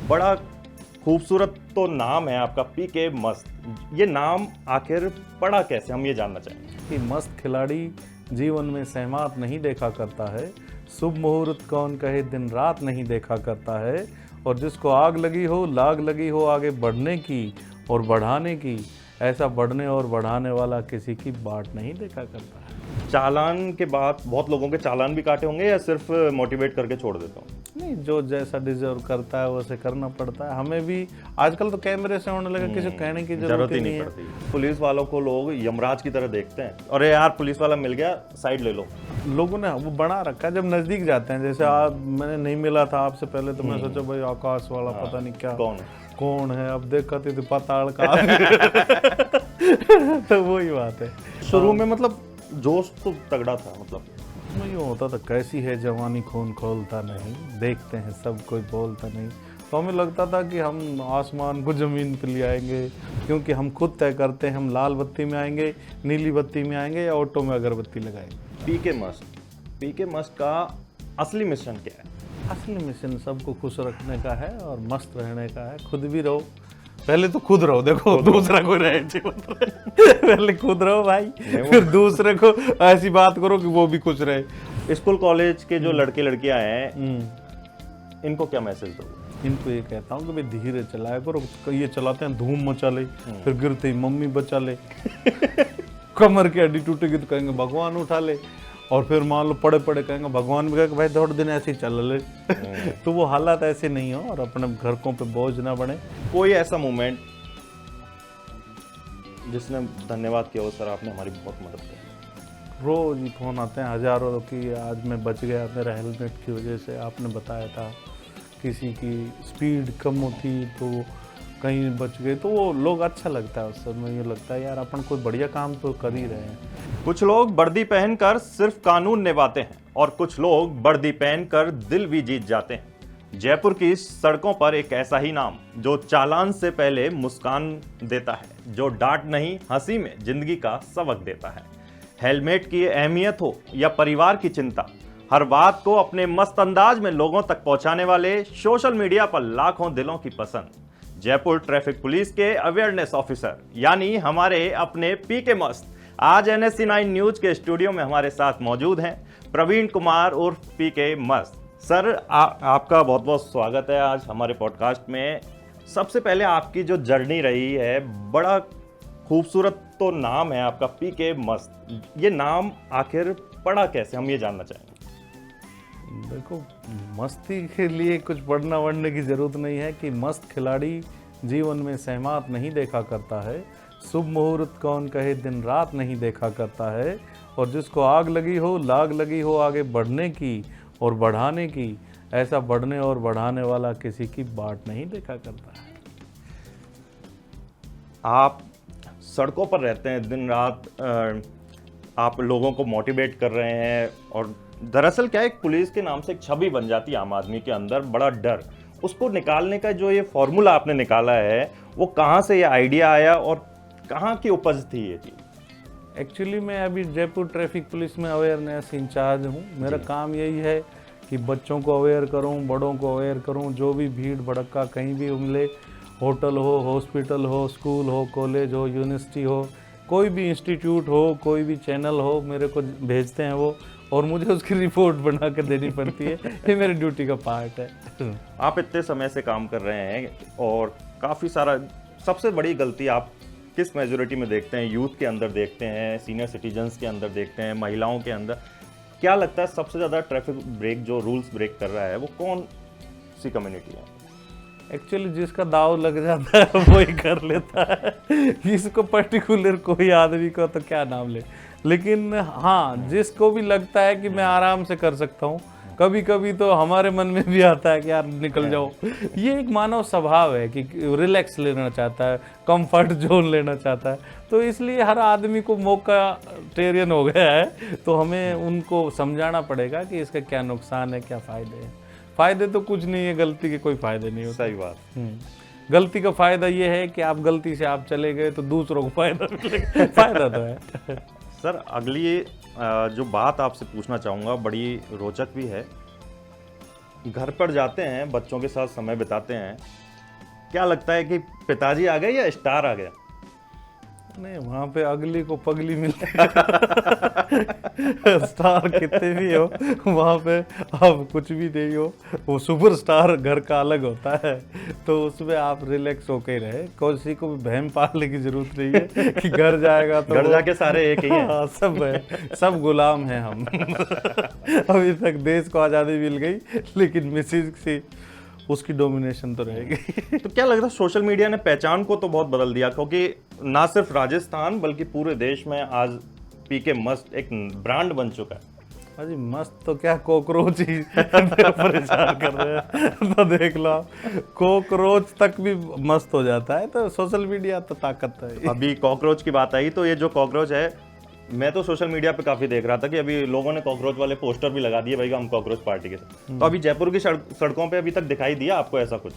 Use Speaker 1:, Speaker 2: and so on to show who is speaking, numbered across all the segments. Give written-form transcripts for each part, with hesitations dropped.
Speaker 1: बड़ा खूबसूरत तो नाम है आपका, पीके मस्त। ये नाम आखिर पड़ा कैसे, हम ये जानना चाहेंगे।
Speaker 2: कि मस्त खिलाड़ी जीवन में सहमात नहीं देखा करता है, शुभ मुहूर्त कौन कहे दिन रात नहीं देखा करता है, और जिसको आग लगी हो लाग लगी हो आगे बढ़ने की और बढ़ाने की, ऐसा बढ़ने और बढ़ाने वाला किसी की बाट नहीं देखा करता है।
Speaker 1: चालान के बाद बहुत लोगों के चालान भी काटे होंगे या सिर्फ मोटिवेट करके छोड़ देता हूँ?
Speaker 2: नहीं, जो जैसा डिजर्व करता है वैसे करना पड़ता है। हमें भी आजकल तो कैमरे से होने लगा, किसी को कहने की जरूरत ही नहीं
Speaker 1: पड़ती। पुलिस वालों को लोग यमराज की तरह देखते हैं, अरे यार पुलिस वाला मिल गया साइड ले लो।
Speaker 2: लोगों ने वो बना रखा है, जब नजदीक जाते हैं, जैसे आप मैंने नहीं मिला था आपसे पहले तो मैं सोचा भाई आकाश वाला पता नहीं क्या कौन है, अब देखा तो पाताल का तो वही बात है।
Speaker 1: शुरू में मतलब जोश तो तगड़ा था, मतलब
Speaker 2: यूँ होता था कैसी है जवानी खून खोलता नहीं, देखते हैं सब कोई बोलता नहीं। तो हमें लगता था कि हम आसमान को ज़मीन पे ले आएंगे, क्योंकि हम खुद तय करते हैं हम लाल बत्ती में आएंगे, नीली बत्ती में आएंगे या ऑटो में अगरबत्ती लगाएंगे।
Speaker 1: पीके मस्त का असली मिशन क्या है?
Speaker 2: असली मिशन सबको खुश रखने का है और मस्त रहने का है। खुद भी रहो, पहले तो खुद रहो, देखो दूसरा कोई रहे पहले खुद रहो भाई, फिर दूसरे को ऐसी बात करो कि वो भी खुश रहे।
Speaker 1: स्कूल कॉलेज के जो लड़के लड़कियां हैं, इनको क्या मैसेज दोगे?
Speaker 2: इनको ये कहता हूँ कि भाई धीरे चलाया करो। ये चलाते हैं धूम मचा ले, फिर गिरते ही मम्मी बचा ले कमर की हड्डी टूटेगी तो कहेंगे भगवान उठा ले, और फिर मान लो पड़े पड़े कहेंगे भगवान भी कहेगा भाई थोड़े दिन ऐसे ही चल ले तो वो हालात ऐसे नहीं हो और अपने घरकों पे बोझ ना बने।
Speaker 1: कोई ऐसा मोमेंट जिसने धन्यवाद किया हो, सर आपने हमारी बहुत मदद की?
Speaker 2: रोज ही फोन आते हैं हजारों की, आज मैं बच गया मेरा हेलमेट की वजह से, आपने बताया था किसी की स्पीड कम होती तो कहीं बच गए, तो वो लोग अच्छा लगता है। उस समय ये लगता है यार अपन कोई बढ़िया काम तो कर ही रहे हैं।
Speaker 1: कुछ लोग वर्दी पहनकर सिर्फ कानून निभाते हैं और कुछ लोग वर्दी पहनकर दिल भी जीत जाते हैं। जयपुर की सड़कों पर एक ऐसा ही नाम जो चालान से पहले मुस्कान देता है, जो डांट नहीं हंसी में जिंदगी का सबक देता है। हेलमेट की अहमियत हो या परिवार की चिंता, हर बात को अपने मस्त अंदाज में लोगों तक पहुंचाने वाले सोशल मीडिया पर लाखों दिलों की पसंद जयपुर ट्रैफिक पुलिस के अवेयरनेस ऑफिसर यानी हमारे अपने पीके मस्त आज NSC 9 न्यूज के स्टूडियो में हमारे साथ मौजूद हैं प्रवीण कुमार उर्फ पीके मस्त। सर आपका बहुत बहुत स्वागत है आज हमारे पॉडकास्ट में। सबसे पहले आपकी जो जर्नी रही है, बड़ा खूबसूरत तो नाम है आपका, पीके मस्त। ये नाम आखिर पड़ा कैसे, हम ये जानना चाहेंगे।
Speaker 2: देखो, मस्ती के लिए कुछ बढ़ना बढ़ने की जरूरत नहीं है कि मस्त खिलाड़ी जीवन में सहमात नहीं देखा करता है, शुभ मुहूर्त कौन कहे दिन रात नहीं देखा करता है, और जिसको आग लगी हो लाग लगी हो आगे बढ़ने की और बढ़ाने की, ऐसा बढ़ने और बढ़ाने वाला किसी की बाट नहीं देखा करता है।
Speaker 1: आप सड़कों पर रहते हैं दिन रात, आप लोगों को मोटिवेट कर रहे हैं, और दरअसल क्या है, पुलिस के नाम से एक छवि बन जाती है आम आदमी के अंदर, बड़ा डर। उसको निकालने का जो ये फॉर्मूला आपने निकाला है, वो कहाँ से ये आइडिया आया और कहाँ की उपज थी ये चीज़?
Speaker 2: एक्चुअली मैं अभी जयपुर ट्रैफिक पुलिस में अवेयरनेस इंचार्ज हूँ। मेरा काम यही है कि बच्चों को अवेयर करूँ, बड़ों को अवेयर करूँ। जो भी भीड़ भड़का कहीं भी मिले, होटल हो, हॉस्पिटल हो, स्कूल हो, कॉलेज हो, यूनिवर्सिटी हो, कोई भी इंस्टीट्यूट हो, कोई भी चैनल हो, मेरे को भेजते हैं वो, और मुझे उसकी रिपोर्ट बना कर देनी पड़ती है। ये मेरी ड्यूटी का पार्ट है।
Speaker 1: आप इतने समय से काम कर रहे हैं और काफ़ी सारा, सबसे बड़ी गलती आप किस मेजोरिटी में देखते हैं? यूथ के अंदर देखते हैं, सीनियर सिटीजन्स के अंदर देखते हैं, महिलाओं के अंदर? क्या लगता है सबसे ज़्यादा ट्रैफिक ब्रेक जो रूल्स ब्रेक कर रहा है वो कौन सी कम्युनिटी है?
Speaker 2: एक्चुअली जिसका दाव लग जाता है वो ही कर लेता है। इसको पर्टिकुलर कोई आदमी को तो क्या नाम ले, लेकिन हाँ, जिसको भी लगता है कि मैं आराम से कर सकता हूँ, कभी कभी तो हमारे मन में भी आता है कि यार निकल जाओ। ये एक मानव स्वभाव है कि रिलैक्स लेना चाहता है, कंफर्ट जोन लेना चाहता है, तो इसलिए हर आदमी को मौका टेरियन हो गया है। तो हमें उनको समझाना पड़ेगा कि इसका क्या नुकसान है, क्या फ़ायदे हैं। फ़ायदे तो कुछ नहीं है, गलती के कोई फ़ायदे नहीं होते।
Speaker 1: सही बात।
Speaker 2: गलती का फ़ायदा ये है कि आप गलती से आप चले गए तो दूसरों को फ़ायदा मिलेगा। फ़ायदा तो है।
Speaker 1: सर अगली जो बात आपसे पूछना चाहूँगा बड़ी रोचक भी है। घर पर जाते हैं, बच्चों के साथ समय बिताते हैं, क्या लगता है कि पिताजी आ गए या स्टार आ गया?
Speaker 2: नहीं, वहाँ पे अगली को पगली मिलती है। स्टार कितने भी हो, वहाँ पे आप कुछ भी नहीं हो, वो सुपरस्टार घर का अलग होता है, तो उसमें आप रिलैक्स होके ही रहे। किसी को भी बहम पालने की जरूरत नहीं है कि घर जाएगा तो
Speaker 1: घर जाके सारे एक ही हैं।
Speaker 2: हाँ, सब है, सब गुलाम हैं हम। अभी तक देश को आज़ादी मिल गई, लेकिन मिसिज से उसकी डोमिनेशन तो रहेगी।
Speaker 1: तो क्या लगता है सोशल मीडिया ने पहचान को तो बहुत बदल दिया, क्योंकि ना सिर्फ राजस्थान बल्कि पूरे देश में आज पीके मस्त एक ब्रांड बन चुका है।
Speaker 2: अजी मस्त तो क्या, कॉकरोच ही परेशान कर रहे हैं। तो देख लो, कॉकरोच तक भी मस्त हो जाता है, तो सोशल मीडिया तो ताकत है।
Speaker 1: अभी कॉकरोच की बात आई तो ये जो कॉकरोच है, मैं तो सोशल मीडिया पे काफी देख रहा था कि अभी लोगों ने कॉकरोच वाले पोस्टर भी लगा दिए, भाई हम कॉकरोच पार्टी के साथ। तो अभी जयपुर की सड़कों पे अभी तक दिखाई दिया आपको ऐसा कुछ?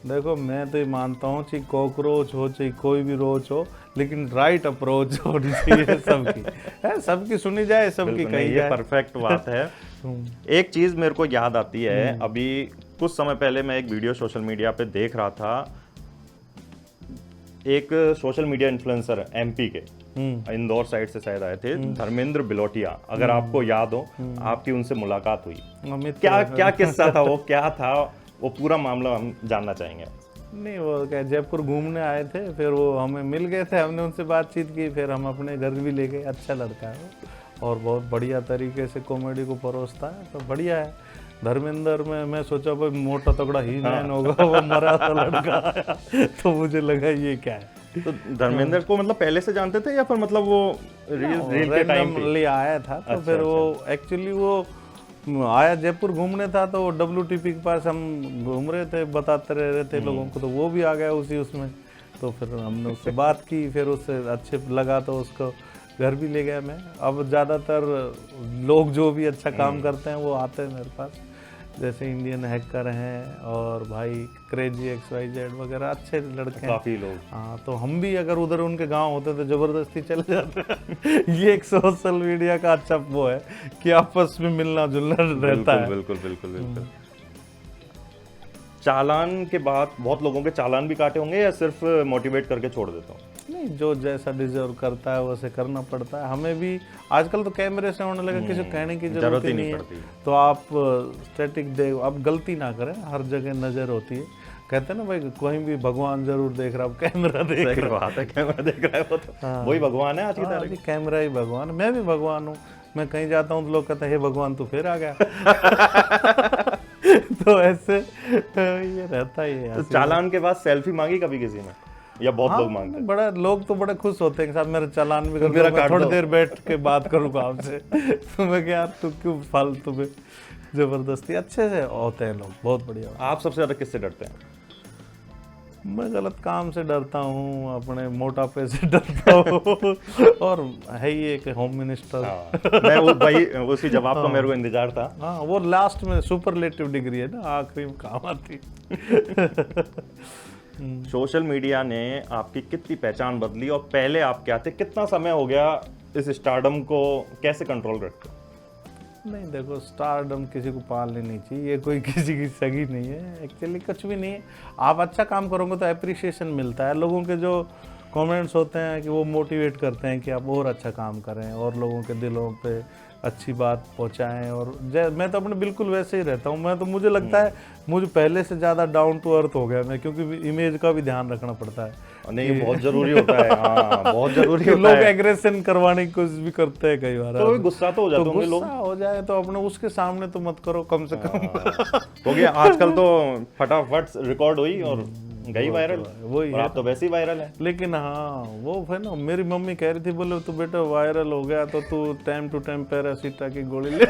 Speaker 2: देखो, मैं तो ये मानता हूँ कि कॉकरोच हो चाहे कोई भी रोच हो, लेकिन राइट अप्रोच होनी चाहिए सबकी। है, सबकी सुनी जाए, सबकी कही जाए।
Speaker 1: परफेक्ट बात है। एक चीज मेरे को याद आती है, अभी कुछ समय पहले मैं एक वीडियो सोशल मीडिया पे देख रहा था। एक सोशल मीडिया इन्फ्लुएंसर एमपी के इंदौर साइड से शायद आए थे, धर्मेंद्र बिलोटिया, अगर आपको याद हो, आपकी उनसे मुलाकात हुई। क्या किस्सा था वो, क्या था वो, पूरा मामला हम जानना चाहेंगे।
Speaker 2: नहीं, वो क्या जयपुर घूमने आए थे, फिर वो हमें मिल गए थे, हमने उनसे बातचीत की, फिर हम अपने घर भी ले गए। अच्छा लड़का है वो, और बहुत बढ़िया तरीके से कॉमेडी को परोसता है, तो बढ़िया है। धर्मेंद्र में मैं सोचा भाई मोटा तगड़ा ही मैन होगा, वो मरा सा लड़का आया, तो मुझे लगा ये क्या है।
Speaker 1: तो धर्मेंद्र को मतलब पहले से जानते थे या फिर मतलब वो रील के टाइम पे
Speaker 2: आया था? तो फिर वो एक्चुअली वो आया जयपुर घूमने था, तो WTP के पास हम घूम रहे थे, बताते रहे थे लोगों को, तो वो भी आ गया उसी उसमें। तो फिर हमने उससे बात की, फिर उससे अच्छे लगा तो उसको घर भी ले गया मैं। अब ज़्यादातर लोग जो भी अच्छा काम करते हैं वो आते हैं मेरे पास, जैसे इंडियन हैकर हैं और भाई क्रेजी XYZ वगैरह, अच्छे लड़के हैं
Speaker 1: काफी लोग।
Speaker 2: हाँ, तो हम भी अगर उधर उनके गांव होते तो जबरदस्ती चले जाते। ये एक सोशल मीडिया का अच्छा वो है कि आपस में मिलना जुलना रहता है।
Speaker 1: बिल्कुल बिल्कुल बिल्कुल। चालान के बाद बहुत लोगों के चालान भी काटे होंगे या सिर्फ मोटिवेट करके छोड़ देता हूँ?
Speaker 2: नहीं, जो जैसा डिजर्व करता है वैसे करना पड़ता है। हमें भी आजकल तो कैमरे से होने लगा, किसी को कहने की जरूरत ही नहीं है। तो आप स्टैटिक दे, आप गलती ना करें, हर जगह नजर होती है। कहते हैं ना भाई, कहीं भी भगवान जरूर देख रहा है, कैमरा देख रहा है,
Speaker 1: कैमरा देख रहा है, वो तो वही भगवान है आज की तारीख।
Speaker 2: कैमरा ही भगवान, मैं भी भगवान हूँ। मैं कहीं जाता हूँ तो लोग कहते हैं हे भगवान तू फिर आ गया। तो ऐसे ये रहता ही है।
Speaker 1: तो चालान के बाद सेल्फी मांगी कभी किसी ने, या बहुत लोग मांगते हैं?
Speaker 2: बड़ा लोग तो बड़े खुश होते हैं कि साहब मेरा चालान भी कर दो, थोड़ी देर बैठ के बात करूँगा आपसे। तो मैं क्या, तू क्यों फालतू में जबरदस्ती। अच्छे से होते हैं लोग, बहुत बढ़िया।
Speaker 1: आप सबसे ज्यादा किससे डरते हैं?
Speaker 2: मैं गलत काम से डरता हूँ, अपने मोटापे से डरता हूँ, और है ही एक होम मिनिस्टर।
Speaker 1: मैं वो भाई उसी जवाब का मेरे को इंतजार था।
Speaker 2: हाँ, वो लास्ट में सुपरलेटिव डिग्री है ना, आखिरी में काम आती।
Speaker 1: सोशल मीडिया ने आपकी कितनी पहचान बदली, और पहले आप क्या थे? कितना समय हो गया इस स्टारडम को कैसे कंट्रोल रखते?
Speaker 2: नहीं देखो, स्टारडम किसी को पालनी नहीं चाहिए, ये कोई किसी की सगी नहीं है, एक्चुअली कुछ भी नहीं है। आप अच्छा काम करोगे तो अप्रिसिएशन मिलता है। लोगों के जो कमेंट्स होते हैं कि वो मोटिवेट करते हैं कि आप और अच्छा काम करें और लोगों के दिलों पे अच्छी बात पहुंचाएं। और मैं तो अपने बिल्कुल वैसे ही रहता हूं। मैं तो, मुझे लगता है मुझे पहले से ज़्यादा डाउन टू अर्थ हो गया मैं, क्योंकि इमेज का भी ध्यान रखना पड़ता है।
Speaker 1: नहीं, बहुत जरूरी होता है। हाँ, बहुत जरूरी होता
Speaker 2: लोग
Speaker 1: है।
Speaker 2: एग्रेशन करवाने की कोशिश भी करते हैं कई बार।
Speaker 1: तो गुस्सा तो हो जाते होंगे लोग।
Speaker 2: गुस्सा हो जाए तो अपने उसके सामने तो मत करो, कम से कम।
Speaker 1: हो गया, आजकल तो फटाफट रिकॉर्ड हुई और गई वायरल।
Speaker 2: वही
Speaker 1: आप तो वैसे ही वायरल है।
Speaker 2: लेकिन हाँ, वो है ना, मेरी मम्मी कह रही थी, बोले तू बेटा वायरल हो गया तो तू टाइम टू टाइम पैरासीटा की गोली ले।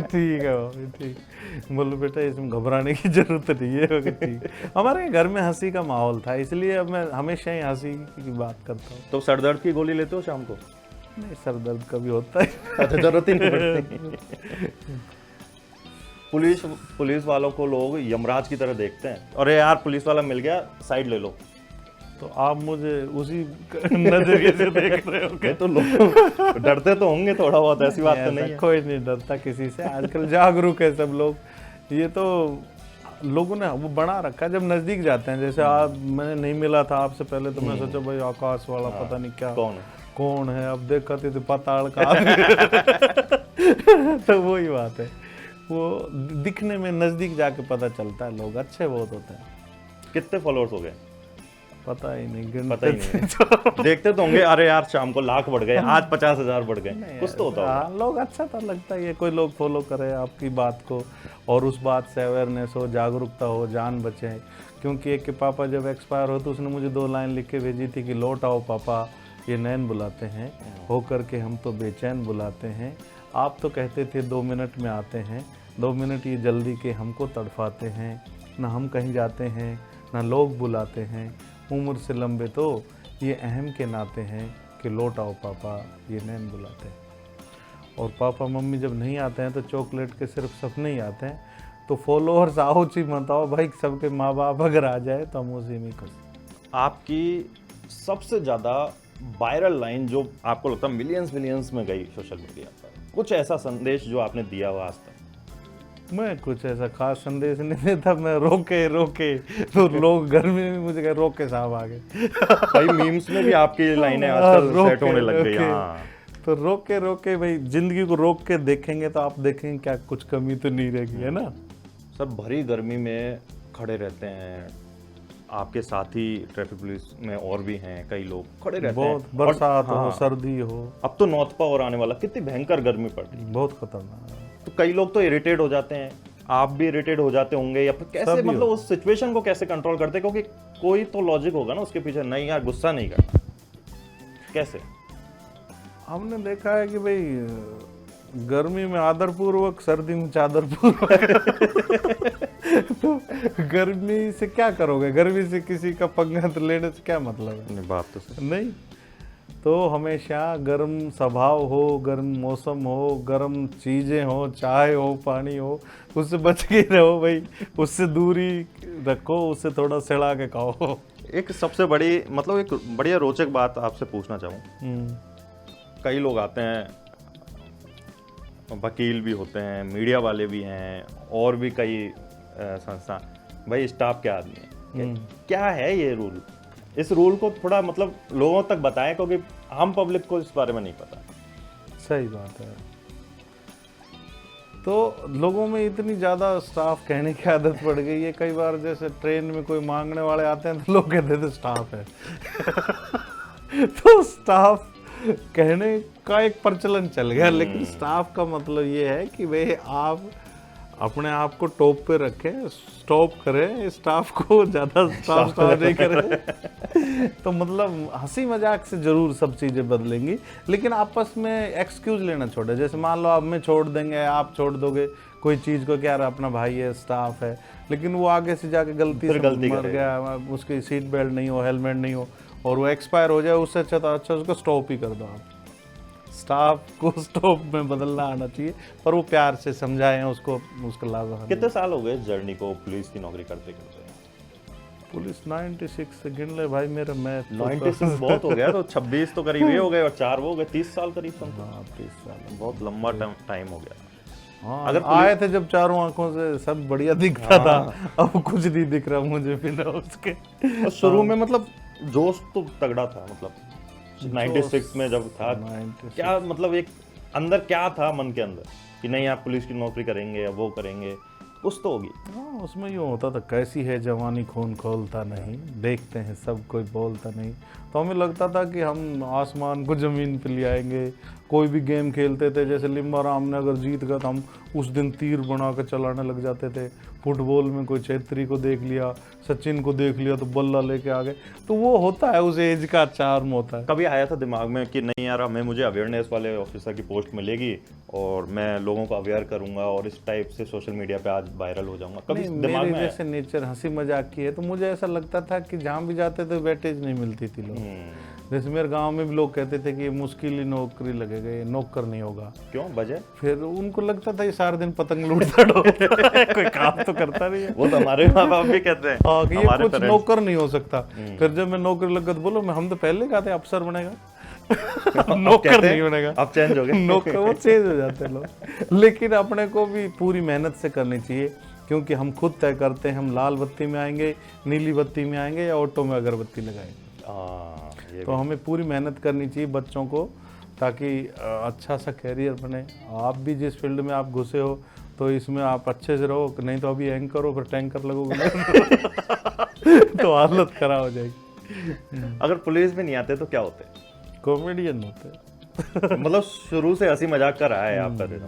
Speaker 2: ठीक है भाई, ठीक। बोलो बेटा इसमें घबराने की जरूरत नहीं है। ठीक। हमारे घर में हंसी का माहौल था, इसलिए अब मैं हमेशा ही हंसी की बात करता हूँ।
Speaker 1: तो सर दर्द की गोली लेते हो शाम को?
Speaker 2: नहीं, सर दर्द कभी होता है,
Speaker 1: जरूरत ही नहीं पड़ती। पुलिस वालों को लोग यमराज की तरह देखते हैं, और यार पुलिस वाला मिल गया साइड ले लो,
Speaker 2: तो आप मुझे उसी नजरिए से देख रहे हो
Speaker 1: नहीं तो लोग डरते तो होंगे थोड़ा बहुत, ऐसी बात तो नहीं है।
Speaker 2: कोई नहीं डरता किसी से, आजकल जागरूक है सब लोग। ये तो लोगों ने वो बना रखा है, जब नजदीक जाते हैं, जैसे आप, मैंने नहीं मिला था आपसे पहले तो मैं सोचा भाई आकाश वाला पता नहीं क्या कौन है, अब देखा तो पाताल का तो वही बात है, वो दिखने में नजदीक जाके पता चलता है, लोग अच्छे बहुत होते हैं।
Speaker 1: कितने फॉलोअर्स हो गए?
Speaker 2: पता ही नहीं,
Speaker 1: पता ही नहीं। देखते तो होंगे, अरे यार शाम को 1,00,000 बढ़ गए, आज 50,000 बढ़ गए, कुछ तो होता होगा।
Speaker 2: लोग अच्छा तो लगता है, कोई लोग फॉलो करे आपकी बात को और उस बात से अवेयरनेस हो, जागरूकता हो, जान बचे। क्योंकि एक के पापा जब एक्सपायर हो तो उसने मुझे 2 लाइन लिख के भेजी थी कि लौट आओ पापा, ये नैन बुलाते हैं, हो करके हम तो बेचैन बुलाते हैं। आप तो कहते थे 2 मिनट में आते हैं, 2 मिनट ये जल्दी के हमको तड़फाते हैं। ना हम कहीं जाते हैं, ना लोग बुलाते हैं, उम्र से लंबे तो ये अहम के नाते हैं कि लौट आओ पापा, ये नैन बुलाते हैं। और पापा मम्मी जब नहीं आते हैं तो चॉकलेट के सिर्फ सपने ही आते हैं। तो फॉलोअर्स आओ ची मत आओ भाई, सबके माँ बाप अगर आ जाए तो हम उसी में खुश।
Speaker 1: आपकी सबसे ज़्यादा वायरल लाइन जो आपको लगता है मिलियंस में गई सोशल मीडिया पर, कुछ ऐसा संदेश जो आपने दिया हो आज तक?
Speaker 2: मैं कुछ ऐसा खास संदेश नहीं देता, मैं रोके तो लोग गर्मी में मुझे कहे रोके साहब आ गए।
Speaker 1: भाई मीम्स में भी आपकी लाइनें आजकल सेट होने लग गई। हाँ,
Speaker 2: तो रोके भाई, जिंदगी को रोक के देखेंगे तो आप देखेंगे क्या कुछ कमी तो नहीं रहेगी, है ना।
Speaker 1: सब भरी गर्मी में खड़े रहते हैं, आपके साथी ट्रैफिक पुलिस में और भी हैं, कई लोग खड़े रहते हैं,
Speaker 2: बहुत बरसात हो, सर्दी हो,
Speaker 1: अब तो नौतपा और आने वाला, कितनी भयंकर गर्मी पड़ती है,
Speaker 2: बहुत खतरनाक।
Speaker 1: तो कई लोग तो इरिटेट हो जाते हैं, आप भी इरिटेट हो जाते होंगे, या फिर कैसे मतलब उस सिचुएशन को कैसे कंट्रोल करते हैं? क्योंकि कोई तो लॉजिक होगा ना उसके पीछे, नहीं यार गुस्सा नहीं करना, कैसे?
Speaker 2: हमने देखा है कि भाई गर्मी में आदरपूर्वक, सर्दी में चादरपूर्वक। तो गर्मी से क्या करोगे, गर्मी से किसी का पंगा तो लेने से क्या मतलब है?
Speaker 1: बात तो सही
Speaker 2: नहीं, तो हमेशा गर्म स्वभाव हो, गर्म मौसम हो, गर्म चीज़ें हो, चाय हो, पानी हो, उससे बच के रहो भाई, उससे दूरी रखो, उससे थोड़ा सिड़ा के खाओ।
Speaker 1: एक सबसे बड़ी मतलब एक बढ़िया रोचक बात आपसे पूछना चाहूँ, कई लोग आते हैं, वकील भी होते हैं, मीडिया वाले भी हैं, और भी कई संस्था, भाई स्टाफ क्या आदमी है, क्या है ये रूल? इस रूल को थोड़ा मतलब लोगों तक बताएं, क्योंकि आम पब्लिक को इस बारे में नहीं पता।
Speaker 2: सही बात है। तो लोगों में इतनी ज़्यादा स्टाफ कहने की आदत पड़ गई है, कई बार जैसे ट्रेन में कोई मांगने वाले आते हैं तो लोग कहते थे स्टाफ है। तो स्टाफ कहने का एक प्रचलन चल गया, लेकिन स्टाफ का मतलब ये है कि भाई आप अपने आप को टॉप पे रखें, स्टॉप करें, स्टाफ को ज़्यादा स्टाफ नहीं करें। तो मतलब हंसी मजाक से ज़रूर सब चीज़ें बदलेंगी, लेकिन आपस में एक्सक्यूज़ लेना छोड़े। जैसे मान लो आप में छोड़ देंगे, आप छोड़ दोगे कोई चीज़ को, क्या अपना भाई है, स्टाफ है, लेकिन वो आगे से जाके गलती से मर गया, उसकी सीट बेल्ट नहीं हो, हेलमेट नहीं हो, और वो एक्सपायर हो जाए, उससे अच्छा तो अच्छा उसको स्टॉप ही कर दो आप। स्टाफ को स्टॉप में बदलना आना चाहिए, पर वो प्यार से समझाएं उसको, उसका लाभ।
Speaker 1: कितने साल हो गए जर्नी को पुलिस की नौकरी करते करते?
Speaker 2: पुलिस 96 से गिन ले भाई, मेरा मैथ
Speaker 1: 96 बहुत हो गया, तो 26 तो करीब ये हो गए, और 4 वो हो गए, 30 साल करीब समझो।
Speaker 2: हाँ 30 साल,
Speaker 1: बहुत लंबा टाइम हो गया।
Speaker 2: हाँ, अगर आए थे जब चारों आंखों से सब बढ़िया दिखता था, अब कुछ नहीं दिख रहा मुझे बिना उसके।
Speaker 1: तो शुरू में मतलब जोश तो तगड़ा था, मतलब 96 में जब था, क्या मतलब एक अंदर क्या था मन के अंदर कि नहीं आप पुलिस की नौकरी करेंगे या वो करेंगे, कुछ तो होगी।
Speaker 2: हाँ, उसमें यूँ होता था, कैसी है जवानी खून खोलता नहीं, देखते हैं सब कोई बोलता नहीं। तो हमें लगता था कि हम आसमान को ज़मीन पे ले आएंगे। कोई भी गेम खेलते थे, जैसे लिम्बा राम ने अगर जीत गया तो हम उस दिन तीर बना कर चलाने लग जाते थे। फुटबॉल में कोई छेत्री को देख लिया, सचिन को देख लिया तो बल्ला लेके आ गए। तो वो होता है, उस एज का चार्म होता है।
Speaker 1: कभी आया था दिमाग में कि नहीं यार हमें मुझे अवेयरनेस वाले ऑफिसर की पोस्ट मिलेगी और मैं लोगों को अवेयर करूंगा और इस टाइप से सोशल मीडिया पे आज वायरल हो जाऊंगा? कभी दिमाग में?
Speaker 2: जैसे नेचर हंसी मजाक की है, तो मुझे ऐसा लगता था कि जहाँ भी जाते थे वेटेज नहीं मिलती थी लोग। जैसे मेरे गांव में भी लोग कहते थे कि ये मुश्किल ही नौकरी लगेगा, ये नौकर नहीं होगा।
Speaker 1: क्यों, वजह?
Speaker 2: फिर उनको लगता था ये सारा दिन पतंग लूटता रहता है, कोई काम तो करता नहीं है।
Speaker 1: वो तो हमारे माँ बाप भी कहते हैं
Speaker 2: हाँ कि ये
Speaker 1: हमारे
Speaker 2: कुछ
Speaker 1: parents।
Speaker 2: नौकर नहीं हो सकता। फिर जब मैं नौकरी लगा तो बोलो हम तो पहले कहते अफसर बनेगा नौकर
Speaker 1: कहते
Speaker 2: नहीं
Speaker 1: हैं,
Speaker 2: बनेगा।
Speaker 1: अब चेंज हो गए।
Speaker 2: नौकर वो चेंज हो जाते हैं लोग। लेकिन अपने को भी पूरी मेहनत से करनी चाहिए, क्योंकि हम खुद तय करते हैं हम लाल बत्ती में आएंगे, नीली बत्ती में आएंगे या ऑटो में अगरबत्ती लगाएंगे।
Speaker 1: ये
Speaker 2: तो हमें पूरी मेहनत करनी चाहिए बच्चों को, ताकि अच्छा सा कैरियर बने। आप भी जिस फील्ड में आप घुसे हो तो इसमें आप अच्छे से रहो, नहीं तो अभी एंकर हो फिर टैंकर लगोगे तो हालत खराब हो जाएगी।
Speaker 1: अगर पुलिस में नहीं आते तो क्या होते?
Speaker 2: कॉमेडियन होते
Speaker 1: मतलब शुरू से हंसी मजाक का रहा है आपका दिन।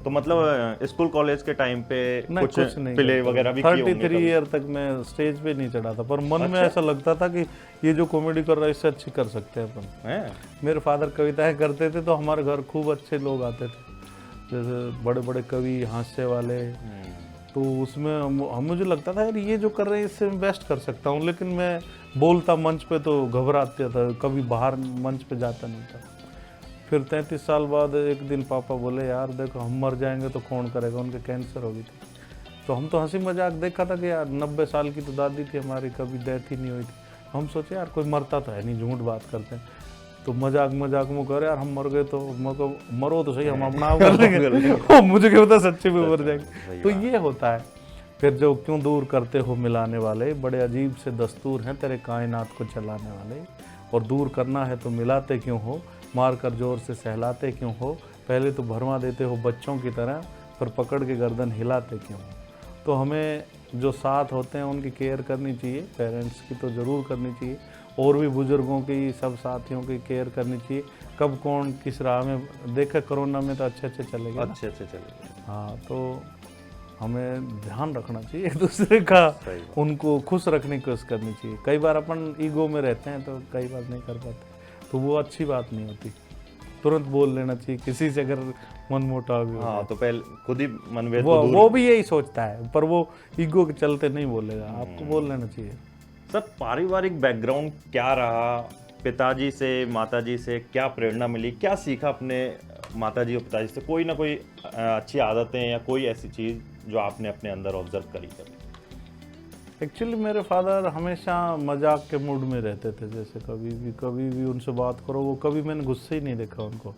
Speaker 1: तो मतलब स्कूल कॉलेज के टाइम पे कुछ प्ले वगैरह भी किए होंगे?
Speaker 2: 33 ईयर तक मैं स्टेज पे नहीं चढ़ा था, पर मन में ऐसा लगता था कि ये जो कॉमेडी कर रहा है इससे अच्छी कर सकते हैं अपन।
Speaker 1: हैं?
Speaker 2: मेरे फादर कविताएं करते थे तो हमारे घर खूब अच्छे लोग आते थे, जैसे बड़े बड़े कवि, हास्य वाले। तो उसमें मुझे लगता था यार ये जो कर रहे हैं इससे मैं बेस्ट कर सकता हूँ। लेकिन मैं बोलता मंच पे तो घबराता था, कभी बाहर मंच पे जाता नहीं था। फिर 33 साल बाद एक दिन पापा बोले यार देखो हम मर जाएंगे तो कौन करेगा, उनके कैंसर हो गई थी। तो हम तो हंसी मजाक देखा था कि यार 90 साल की तो दादी थी हमारी, कभी डेथ ही नहीं हुई थी। हम सोचे यार कोई मरता तो है नहीं, झूठ बात करते हैं। तो मजाक मजाक में कह रहे यार हम मर गए तो मरो तो सही, हम अपना आप कर लेंगे मुझे क्या पता सच्चे में मर जाएंगे। तो ये होता है। फिर जो क्यों दूर करते हो मिलाने वाले, बड़े अजीब से दस्तूर हैं तेरे कायनात को चलाने वाले। और दूर करना है तो मिलाते क्यों हो, मार कर जोर से सहलाते क्यों हो। पहले तो भरमा देते हो बच्चों की तरह, पर पकड़ के गर्दन हिलाते क्यों हो। तो हमें जो साथ होते हैं उनकी केयर करनी चाहिए, पेरेंट्स की तो ज़रूर करनी चाहिए, और भी बुज़ुर्गों की, सब साथियों की केयर करनी चाहिए। कब कौन किस राह में, देखा कोरोना में तो अच्छे चले गए,
Speaker 1: अच्छे चले गए।
Speaker 2: हाँ तो हमें ध्यान रखना चाहिए एक दूसरे का, उनको खुश रखने की कोशिश करनी चाहिए। कई बार अपन ईगो में रहते हैं तो कई बार नहीं कर पाते, तो वो अच्छी बात नहीं होती। तुरंत बोल लेना चाहिए किसी से अगर मन मोटाव भी हो।
Speaker 1: हाँ, तो पहले खुद ही मनभेद
Speaker 2: वो भी यही सोचता है, पर वो ईगो के चलते नहीं बोलेगा, आपको बोल लेना चाहिए।
Speaker 1: सर पारिवारिक बैकग्राउंड क्या रहा? पिताजी से माताजी से क्या प्रेरणा मिली, क्या सीखा अपने माताजी और पिताजी से? कोई ना कोई अच्छी आदतें या कोई ऐसी चीज़ जो आपने अपने अंदर ऑब्जर्व करी कभी?
Speaker 2: एक्चुअली मेरे फादर हमेशा मजाक के मूड में रहते थे। जैसे कभी भी उनसे बात करो, वो कभी मैंने गुस्से ही नहीं देखा उनको।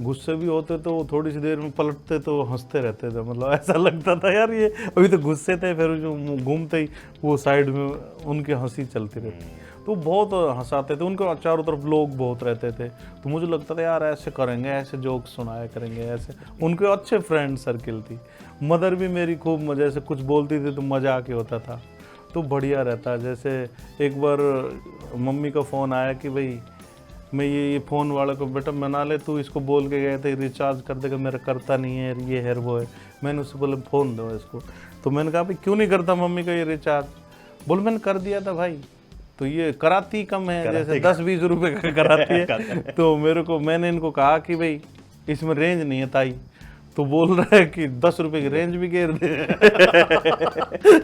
Speaker 2: गुस्से भी होते तो वो थोड़ी सी देर में पलटते तो हंसते रहते थे। मतलब ऐसा लगता था यार ये अभी तो गुस्से थे, फिर जो घूमते ही वो साइड में उनकी हंसी चलती रहती, तो बहुत हंसाते थे। उनके चारों तरफ लोग बहुत रहते थे, तो मुझे लगता था यार ऐसे करेंगे, ऐसे जोक सुनाया करेंगे, ऐसे। उनके अच्छे फ्रेंड सर्किल थी। मदर भी मेरी खूब मजे से कुछ बोलती थी तो मजाक ही होता था, तो बढ़िया रहता। जैसे एक बार मम्मी का फ़ोन आया कि भाई मैं ये फ़ोन वाले को बेटा मना ले, तू इसको बोल के गए थे रिचार्ज कर देगा, मेरा करता नहीं है, ये है वो है। मैंने उससे बोले फ़ोन दो इसको। तो मैंने कहा भाई क्यों नहीं करता मम्मी का ये रिचार्ज? बोल मैंने कर दिया था भाई, तो ये कराती कम है, जैसे 10-20 रुपए का कराती है। तो मैंने इनको कहा कि भाई इसमें रेंज नहीं है ताई, तो बोल रहा है कि 10 रुपए की रेंज भी घेर दे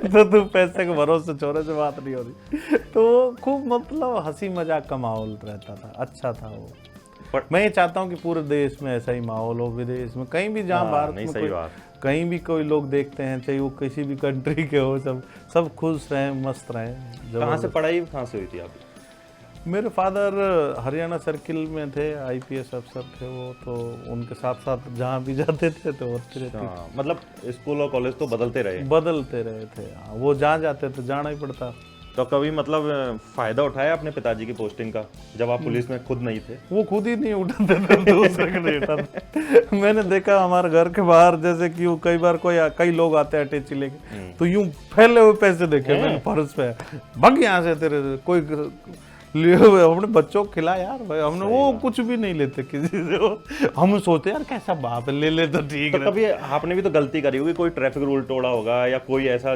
Speaker 2: तो तू पैसे के भरोसे छोरे से बात नहीं हो रही। तो खूब मतलब हंसी मजाक का माहौल रहता था, अच्छा था वो। मैं ये चाहता हूँ कि पूरे देश में ऐसा ही माहौल हो, विदेश में कहीं भी जहाँ भारत में कहीं भी कोई लोग देखते हैं, चाहे वो किसी भी कंट्री के हो, सब खुश रहें, मस्त रहें।
Speaker 1: कहाँ से पढ़ाई कहाँ से हुई थी आपकी?
Speaker 2: मेरे फादर हरियाणा सर्किल में थे, IPS अफसर थे वो, तो उनके साथ साथ जहाँ भी जाते थे तो होते रहते।
Speaker 1: मतलब स्कूल और कॉलेज तो बदलते रहे थे।
Speaker 2: वो जहाँ जाते थे जाना ही पड़ता।
Speaker 1: तो कभी मतलब फायदा उठाया अपने पिताजी की पोस्टिंग का, जब आप पुलिस में खुद नहीं थे?
Speaker 2: वो खुद ही नहीं उठाते थे, दूसरे को नहीं उठाते। मैंने देखा हमारे घर के बाहर, जैसे कि कई बार कई लोग आते हैं अटैची लेके, तो यूं फैले हुए पैसे देखे मैंने फर्श पे, भाग यहाँ से तेरे कोई लिए हुए अपने बच्चों को खिला यार भाई। हमने वो कुछ भी नहीं लेते किसी से। हम सोचते यार कैसा बाप है, ले तो ठीक है।
Speaker 1: कभी आपने भी तो गलती करी होगी, कोई ट्रैफिक रूल तोड़ा होगा या कोई ऐसा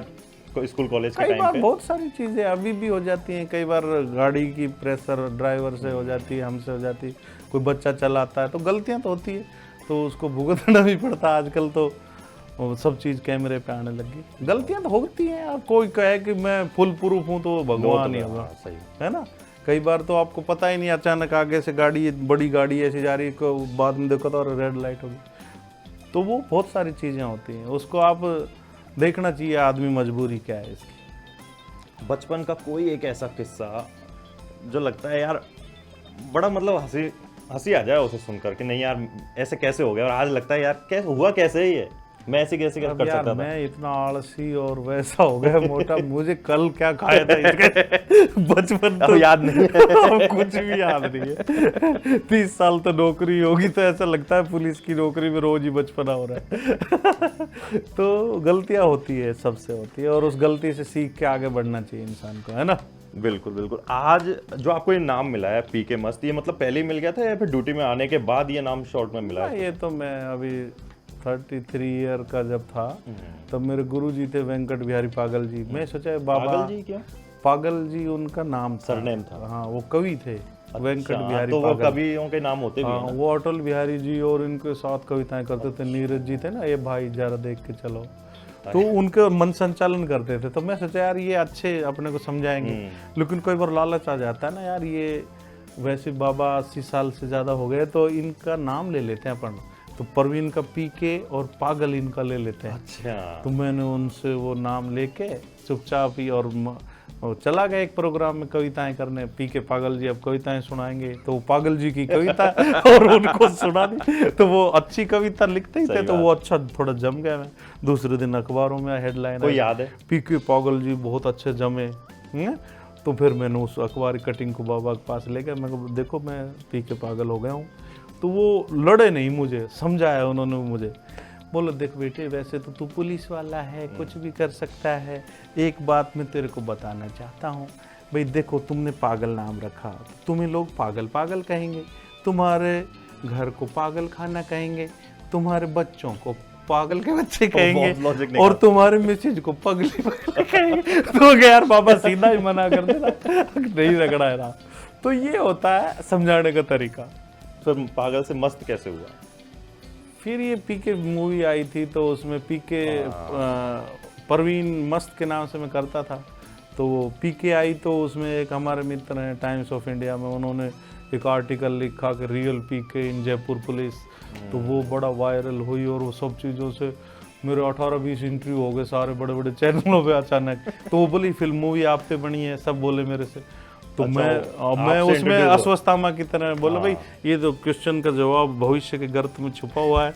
Speaker 1: स्कूल कॉलेज के टाइम पे?
Speaker 2: बहुत सारी चीजें अभी भी हो जाती हैं। कई बार गाड़ी की प्रेशर ड्राइवर से हो जाती है, हमसे हो जाती है, कोई बच्चा चलाता है, तो गलतियां तो होती है, तो उसको भुगतना भी पड़ता है। आजकल तो सब चीज़ कैमरे पे आने लगी। गलतियां तो होती हैं यार, कोई कहे कि मैं फुल प्रूफ हूँ तो भगवान ही होगा,
Speaker 1: सही
Speaker 2: है ना। कई बार तो आपको पता ही नहीं, अचानक आगे से गाड़ी, बड़ी गाड़ी ऐसी जा रही है, बाद में देखो तो और रेड लाइट होगी। तो वो बहुत सारी चीज़ें होती हैं, उसको आप देखना चाहिए आदमी मजबूरी क्या है इसकी।
Speaker 1: बचपन का कोई एक ऐसा किस्सा जो लगता है यार बड़ा मतलब हंसी आ जाए उसे सुनकर कि नहीं यार ऐसे कैसे हो गया, और आज लगता है यार कैसे हुआ, कैसे ही है, मैं ऐसे कैसे कर
Speaker 2: यार
Speaker 1: सकता था।
Speaker 2: मैं इतना आलसी और वैसा हो गया मोटा, मुझे कल क्या खाया था इसके बचपन तो
Speaker 1: याद नहीं है।
Speaker 2: अब कुछ भी याद नहीं है। 30 साल तो नौकरी होगी तो ऐसा लगता है पुलिस की नौकरी में रोज ही बचपना हो रहा है। तो गलतियां होती है, सबसे होती है, और उस गलती से सीख के आगे बढ़ना चाहिए इंसान को, है ना।
Speaker 1: बिल्कुल बिल्कुल। आज जो आपको ये नाम मिला है पीके मस्त, ये मतलब पहले ही मिल गया था या फिर ड्यूटी में आने के बाद ये नाम शॉर्ट में मिला है?
Speaker 2: ये तो मैं अभी 33 ईयर का जब था तब मेरे गुरुजी थे वेंकट बिहारी पागल जी। मैं सोचा बाबा
Speaker 1: पागल जी क्या?
Speaker 2: पागल जी उनका नाम था,
Speaker 1: सरनेम था।
Speaker 2: हाँ, वो कवि थे। वेंकट बिहारी
Speaker 1: तो वो
Speaker 2: पागल।
Speaker 1: कवियों के नाम होते भी हैं
Speaker 2: हाँ,
Speaker 1: ना?
Speaker 2: वो अटल बिहारी जी और इनके साथ कविताएं करते थे। नीरज जी थे ना, ये भाई जरा देख के चलो, तो उनके मन संचालन करते थे। तो मैं सोचा यार ये अच्छे अपने को समझाएंगे, लेकिन कोई बार लालच आ जाता है ना यार, ये वैसे बाबा 80 साल से ज़्यादा हो गए तो इनका नाम ले लेते हैं अपन। तो परवीन का पीके और पागल इनका ले लेते हैं।
Speaker 1: अच्छा।
Speaker 2: तो मैंने उनसे वो नाम लेके चुपचाप ही और चला गया एक प्रोग्राम में कविताएं करने। पीके पागल जी अब कविताएं सुनाएंगे, तो वो पागल जी की कविता और उनको सुना दी। तो वो अच्छी कविता लिखते ही थे, तो वो अच्छा थोड़ा जम गया। मैं दूसरे दिन अखबारों में हेडलाइन
Speaker 1: कोई याद है?
Speaker 2: पीके पागल जी बहुत अच्छे जमे। तो फिर मैंने उस अखबार कटिंग को बाबा के पास ले गया। मैं कहा देखो मैं पीके पागल हो गया हूँ। तो वो लड़े नहीं, मुझे समझाया उन्होंने। मुझे बोला देख बेटे, वैसे तो तू पुलिस वाला है, कुछ भी कर सकता है, एक बात मैं तेरे को बताना चाहता हूँ भाई। देखो तुमने पागल नाम रखा, तो तुम्हें लोग पागल पागल कहेंगे, तुम्हारे घर को पागल खाना कहेंगे, तुम्हारे बच्चों को पागल के बच्चे कहेंगे, और तुम्हारे मिसेज को पगली पगली कहेंगे। तो यार बाबा सीधा ही मना कर देना, नहीं रगड़ा है ना। तो ये होता है समझाने का तरीका।
Speaker 1: फिर पागल से मस्त कैसे हुआ?
Speaker 2: फिर ये पीके मूवी आई थी, तो उसमें पीके परवीन मस्त के नाम से मैं करता था। तो वो पीके आई, तो उसमें एक हमारे मित्र हैं टाइम्स ऑफ इंडिया में, उन्होंने एक आर्टिकल लिखा कि रियल पीके इन जयपुर पुलिस। तो वो बड़ा वायरल हुई, और वो सब चीज़ों से मेरे 18-20 इंटरव्यू हो गए सारे बड़े बड़े चैनलों पे अचानक। तो वो बोली फिल्म मूवी आप पे बनी है, सब बोले मेरे से। तो
Speaker 1: अच्छा,
Speaker 2: मैं उसमें अस्वस्थामा की तरह बोला भाई ये तो क्वेश्चन का जवाब भविष्य के गर्त में छुपा हुआ है।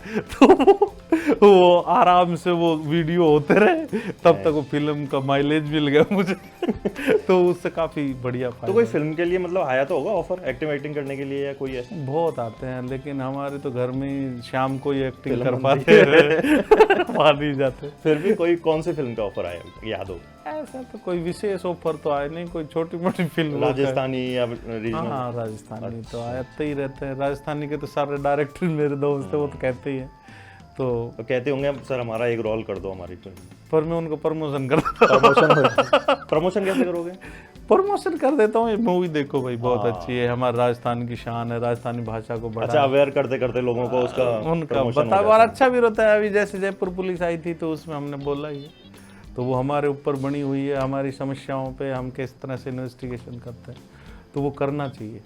Speaker 2: तो वो आराम से वो वीडियो होते रहे, तब तक वो फिल्म का माइलेज मिल गया मुझे। तो उससे काफी बढ़िया फायदा।
Speaker 1: तो कोई फिल्म के लिए मतलब आया तो होगा ऑफर एक्टिंग करने के लिए, या कोई ऐसा?
Speaker 2: बहुत आते हैं, लेकिन हमारे तो घर में शाम को ही एक्टिंग कर पाते हैं, वहाँ नहीं जाते।
Speaker 1: फिर भी कोई कौन सी फिल्म का ऑफर आया याद हो?
Speaker 2: ऐसा तो कोई विशेष ऑफर तो आया नहीं, कोई छोटी मोटी फिल्म।
Speaker 1: राजस्थानी या रीजनल?
Speaker 2: हाँ राजस्थानी तो आते ही रहते हैं। राजस्थानी के तो सारे डायरेक्टर मेरे दोस्त हैं, वो तो कहते ही हैं। तो
Speaker 1: कहते होंगे सर हमारा एक रोल कर दो हमारी फिल्म,
Speaker 2: पर मैं उनको प्रमोशन करता।
Speaker 1: प्रमोशन कैसे करोगे?
Speaker 2: प्रमोशन कर देता हूँ, ये मूवी देखो भाई बहुत अच्छी है, हमारे राजस्थान की शान है, राजस्थानी भाषा को बढ़ा।
Speaker 1: अच्छा, अवेयर करते करते लोगों को उसका
Speaker 2: उनका बता, और अच्छा भी रहता है। अभी जैसे जयपुर पुलिस आई थी, तो उसमें हमने बोला ही है, तो वो हमारे ऊपर बनी हुई है, हमारी समस्याओं पे हम किस तरह से इन्वेस्टिगेशन करते हैं, तो वो करना चाहिए।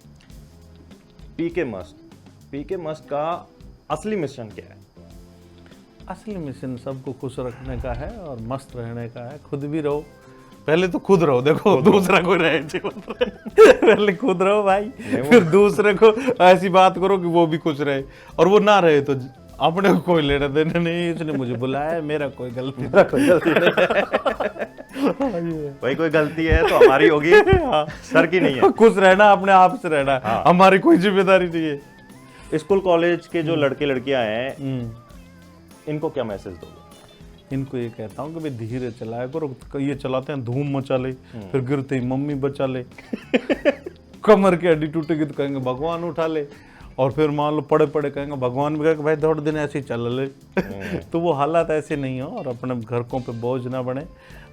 Speaker 1: पीके मस्ट का असली मिशन क्या है?
Speaker 2: असली मिशन सबको खुश रखने का है और मस्त रहने का है। खुद भी रहो, पहले तो खुद रहो, देखो दूसरा कोई रहे जीवन में। पहले खुद रहो भाई, फिर दूसरे को ऐसी बात करो कि वो भी खुश रहे, और वो ना रहे तो अपने को कोई लेना देना नहीं। इसने मुझे बुलाया, मेरा कोई गलती नहीं।
Speaker 1: भाई कोई गलती है तो हमारी होगी, सर की नहीं है।
Speaker 2: खुश रहना, अपने आप से रहना, हमारी कोई जिम्मेदारी नहीं है।
Speaker 1: स्कूल कॉलेज के जो लड़के लड़कियां हैं, इनको क्या मैसेज दोगे?
Speaker 2: इनको ये कहता हूँ कि भाई धीरे चलाया करो। ये चलाते हैं धूम मचा ले, फिर गिरते ही मम्मी बचा ले। कमर की हड्डी टूटेगी तो कहेंगे भगवान उठा ले, और फिर मान लो पड़े पड़े कहेंगे भगवान भी कहेंगे भाई थोड़े दिन ऐसे ही चल ले। तो वो हालात ऐसे नहीं हो, और अपने घरकों पे बोझ ना बने।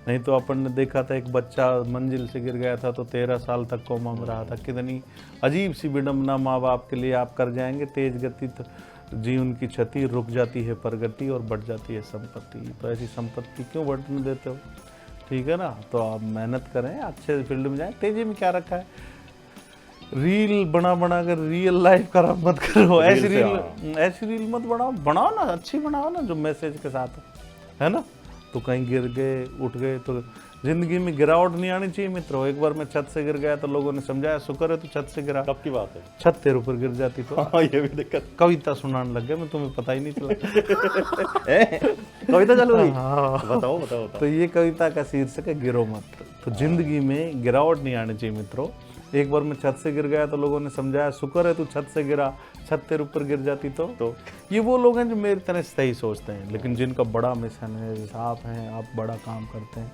Speaker 2: नहीं तो अपन ने देखा था एक बच्चा मंजिल से गिर गया था, तो 13 साल तक कोमा में रहा था। कितनी अजीब सी विडम्बना माँ बाप के लिए। आप कर जाएंगे तेज गति तो जीवन की क्षति, रुक जाती है प्रगति और बढ़ जाती है संपत्ति। तो ऐसी संपत्ति क्यों बढ़ने देते हो? ठीक है ना, तो आप मेहनत करें, अच्छे फील्ड में जाएं। तेजी में क्या रखा है, रील बना बना कर रियल लाइफ खराब मत करो।
Speaker 1: रील से,
Speaker 2: ऐसी रील मत बनाओ, बनाओ ना अच्छी बनाओ ना, जो मैसेज के साथ है ना। तो कहीं गिर गए उठ गए, तो जिंदगी में गिरावट नहीं आनी चाहिए मित्रों। एक बार मैं छत से गिर गया तो लोगों ने समझाया शुक्र है तू छत से गिरा,
Speaker 1: कब की बात है?
Speaker 2: छत तेरे ऊपर गिर जाती तो।
Speaker 1: हाँ, ये भी दिक्कत।
Speaker 2: कविता सुनाने लग गया मैं, तुम्हें पता ही नहीं चला।
Speaker 1: कविता चालू हुई?
Speaker 2: हाँ।
Speaker 1: बताओ बताओ
Speaker 2: तो ये कविता का शीर्षक है गिरो मत। तो जिंदगी में गिरावट नहीं आनी चाहिए मित्रों। एक बार मैं छत से गिर गया तो लोगों ने समझाया शुक्र है तू छत से गिरा, छत तेरे ऊपर गिर जाती तो। ये वो लोग हैं जो मेरी तरह सही सोचते हैं, लेकिन जिनका बड़ा मिशन है, जैसे आप हैं, आप बड़ा काम करते हैं,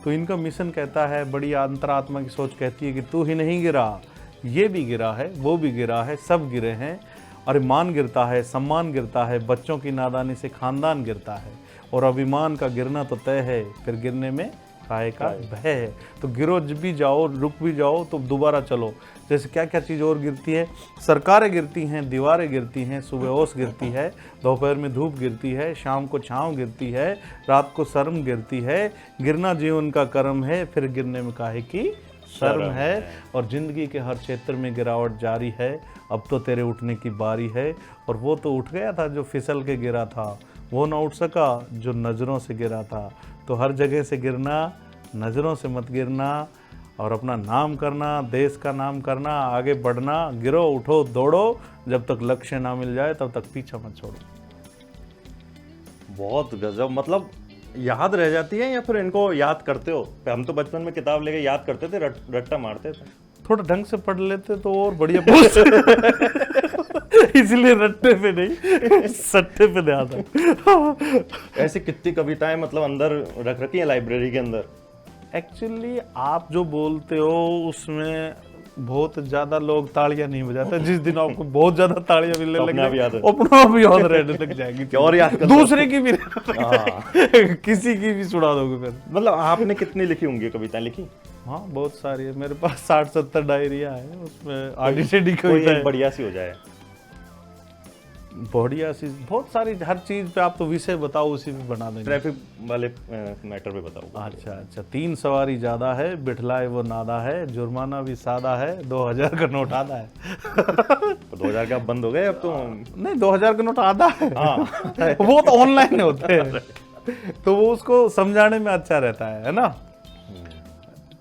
Speaker 2: तो इनका मिशन कहता है, बड़ी अंतरात्मा की सोच कहती है कि तू ही नहीं गिरा, ये भी गिरा है, वो भी गिरा है, सब गिरे हैं। अरे मान गिरता है, सम्मान गिरता है, बच्चों की नादानी से खानदान गिरता है, और अभिमान का गिरना तो तय है, फिर गिरने में काहे का भय है। तो गिरो भी जाओ, रुक भी जाओ तो दोबारा चलो। जैसे क्या क्या चीज़ और गिरती है, सरकारें गिरती हैं, दीवारें गिरती हैं, सुबह ओस गिरती है, दोपहर में धूप गिरती है, शाम को छाँव गिरती है, रात को शर्म गिरती है। गिरना जीवन का कर्म है, फिर गिरने में काहे की शर्म है। और जिंदगी के हर क्षेत्र में गिरावट जारी है, अब तो तेरे उठने की बारी है। और वो तो उठ गया था जो फिसल के गिरा था, वो ना उठ सका जो नज़रों से गिरा था। तो हर जगह से गिरना, नज़रों से मत गिरना, और अपना नाम करना, देश का नाम करना, आगे बढ़ना। गिरो उठो दौड़ो, जब तक लक्ष्य ना मिल जाए तब तक पीछा मत छोड़ो।
Speaker 1: बहुत गजब। मतलब याद रह जाती है या फिर इनको याद करते हो? हम तो बचपन में किताब लेके याद करते थे, रट्टा मारते थे।
Speaker 2: थोड़ा ढंग से पढ़ लेते तो और बढ़िया पहुंच। इसलिए रट्टे पे नहीं, सट्टे पे ध्यान था।
Speaker 1: ऐसी कितनी कविताएं मतलब अंदर रख रखी है लाइब्रेरी के अंदर?
Speaker 2: एक्चुअली आप जो बोलते हो उसमें बहुत ज्यादा लोग तालियां नहीं बजाते। जिस दिन आपको बहुत ज्यादा तालियां मिलने
Speaker 1: तो
Speaker 2: लग
Speaker 1: अपने आप याद है।
Speaker 2: अपना भी याद रहने लग जाएगी।
Speaker 1: और याद कर
Speaker 2: दूसरे की भी किसी की भी सुना दोगे फिर।
Speaker 1: मतलब आपने कितनी लिखी होंगी कविताएं? लिखी?
Speaker 2: हाँ बहुत सारी है मेरे पास, 60-70 डायरिया है, उसमें आडी
Speaker 1: कोई एक बढ़िया सी हो जाए।
Speaker 2: बढ़िया सी बहुत सारी, हर चीज पे आप तो विषय बताओ उसी पे बना देंगे।
Speaker 1: ट्रैफिक वाले मैटर पे बताओ।
Speaker 2: अच्छा 3 सवारी ज्यादा है, बिठलाए वो नादा है, जुर्माना भी सादा है, 2000 का नोट आधा है।
Speaker 1: तो 2000 के अब बंद हो गए अब तो?
Speaker 2: नहीं 2000 का नोट आधा है।
Speaker 1: हाँ।
Speaker 2: वो तो ऑनलाइन होते हैं, तो वो उसको समझाने में अच्छा रहता है ना।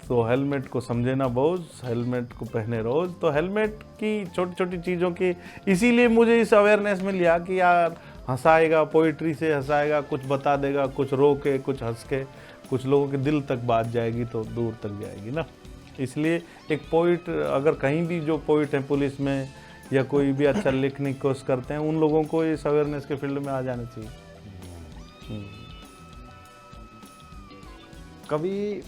Speaker 2: तो हेलमेट को समझे ना बोझ, हेलमेट को पहने रोज। तो हेलमेट की छोटी छोटी चीज़ों की, इसीलिए मुझे इस अवेयरनेस में लिया कि यार हंसाएगा, पोइट्री से हंसाएगा, कुछ बता देगा, कुछ रो के, कुछ हंस के, कुछ लोगों के दिल तक बात जाएगी तो दूर तक जाएगी ना। इसलिए एक पोइट, अगर कहीं भी जो पोइट हैं पुलिस में या कोई भी अच्छा लिखने की कोशिश करते हैं, उन लोगों को इस अवेयरनेस के फील्ड में आ जाना चाहिए।
Speaker 1: कभी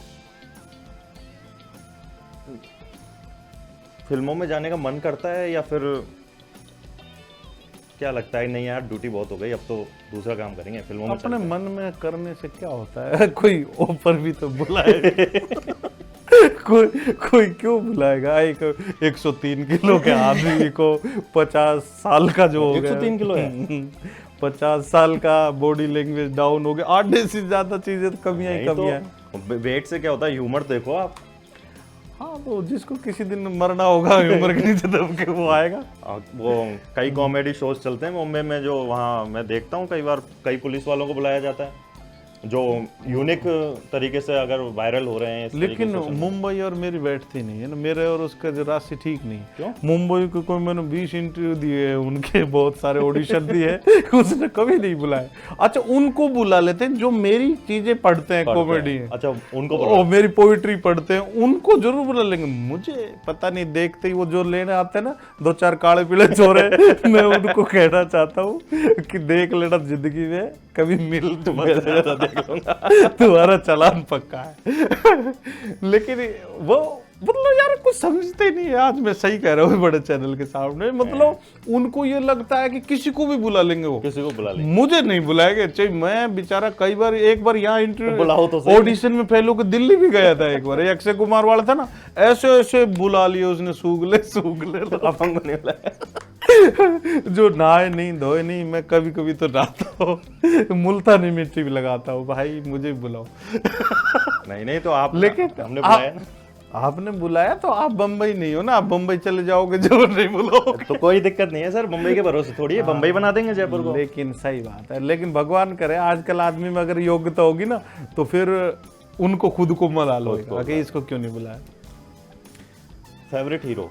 Speaker 1: फिल्मों में जाने का मन करता है या फिर क्या लगता है नहीं यार ड्यूटी बहुत हो गई, अब तो दूसरा काम करेंगे, फिल्मों में
Speaker 2: अपने मन में करने से क्या होता है? कोई ऑफर भी तो बुलाए। कोई क्यों बुलाएगा? 103 किलो के आदमी को 50 साल का जो हो गया,
Speaker 1: 103 किलो है,
Speaker 2: 50 साल का बॉडी लैंग्वेज डाउन हो गया, आधे से ज्यादा चीजें तो कमियां ही कमियां।
Speaker 1: तो वेट से क्या होता है, ह्यूमर देखो आप।
Speaker 2: हाँ तो जिसको किसी दिन मरना होगा ह्यूमर के नीचे दब के वो आएगा।
Speaker 1: वो कई कॉमेडी शोज चलते हैं मुंबई में, जो वहाँ मैं देखता हूँ कई बार कई पुलिस वालों को बुलाया जाता है जो यूनिक तरीके से अगर वायरल हो रहे हैं।
Speaker 2: लेकिन मुंबई और मेरी बैठती नहीं है ना, मेरे और उसका राशि ठीक नहीं।
Speaker 1: क्यों?
Speaker 2: मुंबई को कोई, मैंने 20 इंटरव्यू दिए हैं, उनके बहुत सारे ऑडिशन दिए, उसने कभी नहीं बुलाया। अच्छा उनको बुला लेते हैं जो मेरी चीजें पढ़ते हैं, कॉमेडी।
Speaker 1: अच्छा उनको
Speaker 2: मेरी पोइट्री पढ़ते हैं, उनको जरूर बुला लेंगे। मुझे पता नहीं, देखते ही वो जो लेने आते हैं ना 2-4 काले पीले छोरे, मैं उनको कहना चाहता हूँ कि देख लेना जिंदगी में कभी मिल तुम्हारा चालान पक्का है। लेकिन वो मतलब यार कुछ समझते नहीं है। आज मैं सही कह रहा हूँ बड़े चैनल के सामने, मतलब उनको ये लगता है कि किसी को भी बुला लेंगे, वो किसी को बुला लेंगे, मुझे नहीं बुलाएंगे। चाहे मैं बेचारा कई बार, एक बार यहाँ इंटरव्यू ऑडिशन में फेल होकर दिल्ली भी गया था एक बार, अक्षय कुमार वाला था ना, ऐसे ऐसे बुला लिए उसने, सूगले अपंग नहीं बुलाया। जो नहाए नहीं धोए नहीं, मैं कभी कभी तो नहाता हूँ, मुल्तानी मिट्टी भी लगाता हूँ, भाई मुझे बुलाओ।
Speaker 1: नहीं तो आप,
Speaker 2: लेकिन
Speaker 1: हमने बुलाया ना।
Speaker 2: आपने बुलाया तो आप बम्बई नहीं हो ना, आप बम्बई चले जाओगे जरूर नहीं बुलाओगे।
Speaker 1: तो कोई दिक्कत नहीं है सर, मुंबई के भरोसे थोड़ी है, बम्बई बना देंगे जयपुर को।
Speaker 2: लेकिन सही बात है, लेकिन भगवान करे आजकल आदमी में अगर योग्यता होगी ना तो फिर उनको खुद को मलाल होगा कि इसको क्यों नहीं बुलाया।
Speaker 1: Favourite hero?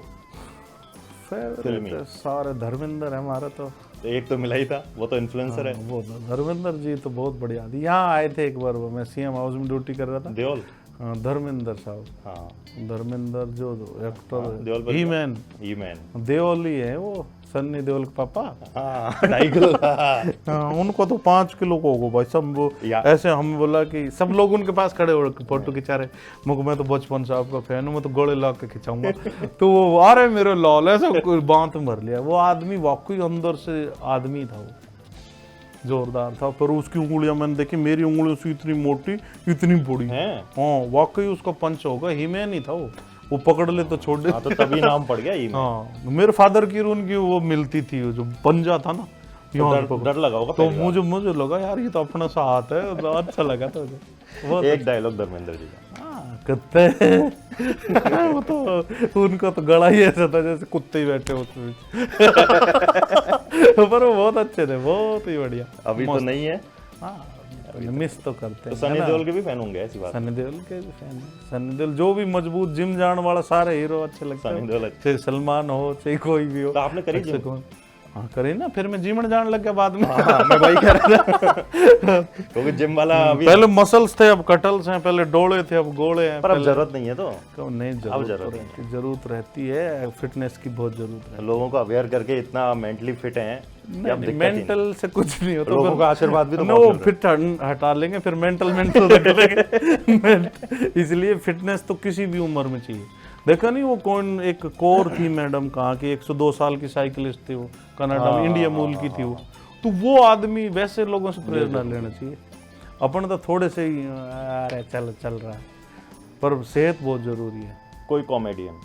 Speaker 2: फेवरेट सारे धर्मेंद्र है हमारा तो।
Speaker 1: एक तो मिला ही था, वो तो इन्फ्लुएंसर है।
Speaker 2: वो धर्मेंद्र जी तो बहुत बढ़िया थी। यहाँ आए थे एक बार, वो मैं सीएम हाउस में ड्यूटी कर रहा था।
Speaker 1: देओल?
Speaker 2: हाँ, धर्मेंद्र साहब।
Speaker 1: हाँ,
Speaker 2: धर्मेंद्र जो एक्टर
Speaker 1: देओल
Speaker 2: ही मैन देओल ही है वो, सन्नी देओल के पापा।
Speaker 1: हाँ, 2.5 किलो।
Speaker 2: हाँ, उनको तो 5 किलो को होगा भाई सब। वो ऐसे हम बोला कि सब लोग उनके पास खड़े हो फोटो खिंचा रहे, मुझे मैं तो बचपन से आपका फैन हूँ, मैं तो गोले ला के खिंचाऊंगा। तो वो आ रहे मेरे लाल ऐसा बांत भर लिया। वो आदमी वाकई अंदर से आदमी था, वो जोरदार था। पर उसकी उंगलियां मैंने देखी, मेरी उंगलियों से इतनी मोटी इतनी बड़ी। हाँ वाकई उसका पंच होगा, हिमैन ही था वो पकड़ ले तो छोड़ दे।
Speaker 1: हाँ, तो तभी नाम पड़ गया हिमैन।
Speaker 2: हाँ, मेरे फादर की उनकी वो मिलती थी, वो जो पंजा था ना,
Speaker 1: तो डर लगा होगा।
Speaker 2: तो मुझे लगा यार ये तो अपना सा हाथ है, तो अच्छा लगा था मुझे।
Speaker 1: एक डायलॉग धर्मेंद्र जी का।
Speaker 2: कुत्ते वो तो उनका तो गला ही ऐसा था जैसे कुत्ते ही बैठे होते। पर वो बहुत अच्छे थे, बहुत ही बढ़िया।
Speaker 1: अभी तो नहीं है।
Speaker 2: हाँ, मिस तो करते हैं।
Speaker 1: तो सनी देओल के भी फैन होंगे, ऐसी बात?
Speaker 2: सनी देओल के भी फैन है। सनी देओल जो भी मजबूत जिम जान वाला सारे हीरो अच्छे लगते हैं।
Speaker 1: सनी देओल
Speaker 2: चाहे सलमान हो चाहे कोई भी हो।
Speaker 1: तो आपने करी जिम?
Speaker 2: हाँ करी ना, फिर मैं जिम जाने लग गया बाद में।
Speaker 1: हाँ, मैं वही कह रहा था क्योंकि जिम वाला अभी
Speaker 2: पहले मसल्स थे, अब कटल्स हैं, पहले डोले थे अब गोले हैं।
Speaker 1: पर अब जरूरत नहीं है तो
Speaker 2: नहीं, जरूरत रहती है, फिटनेस की बहुत जरूरत है।
Speaker 1: लोगों को अवेयर करके इतना मेंटली फिट हैं।
Speaker 2: मेंटल से कुछ नहीं होता,
Speaker 1: लोगों का आशीर्वाद भी तो
Speaker 2: वो फिट हटा लेंगे, फिर मेंटल रख लेंगे। इसलिए फिटनेस तो किसी भी उम्र में चाहिए। देखा नहीं वो कौन एक कौर थी मैडम, कहाँ की 102 साल की साइकिलिस्ट थी, वो कनाडा में, इंडिया मूल की थी वो। तो वो आदमी वैसे लोगों से प्रेरणा लेना चाहिए। अपन तो थोड़े से ही अरे चल रहा है, पर सेहत बहुत जरूरी है।
Speaker 1: कोई कॉमेडियन?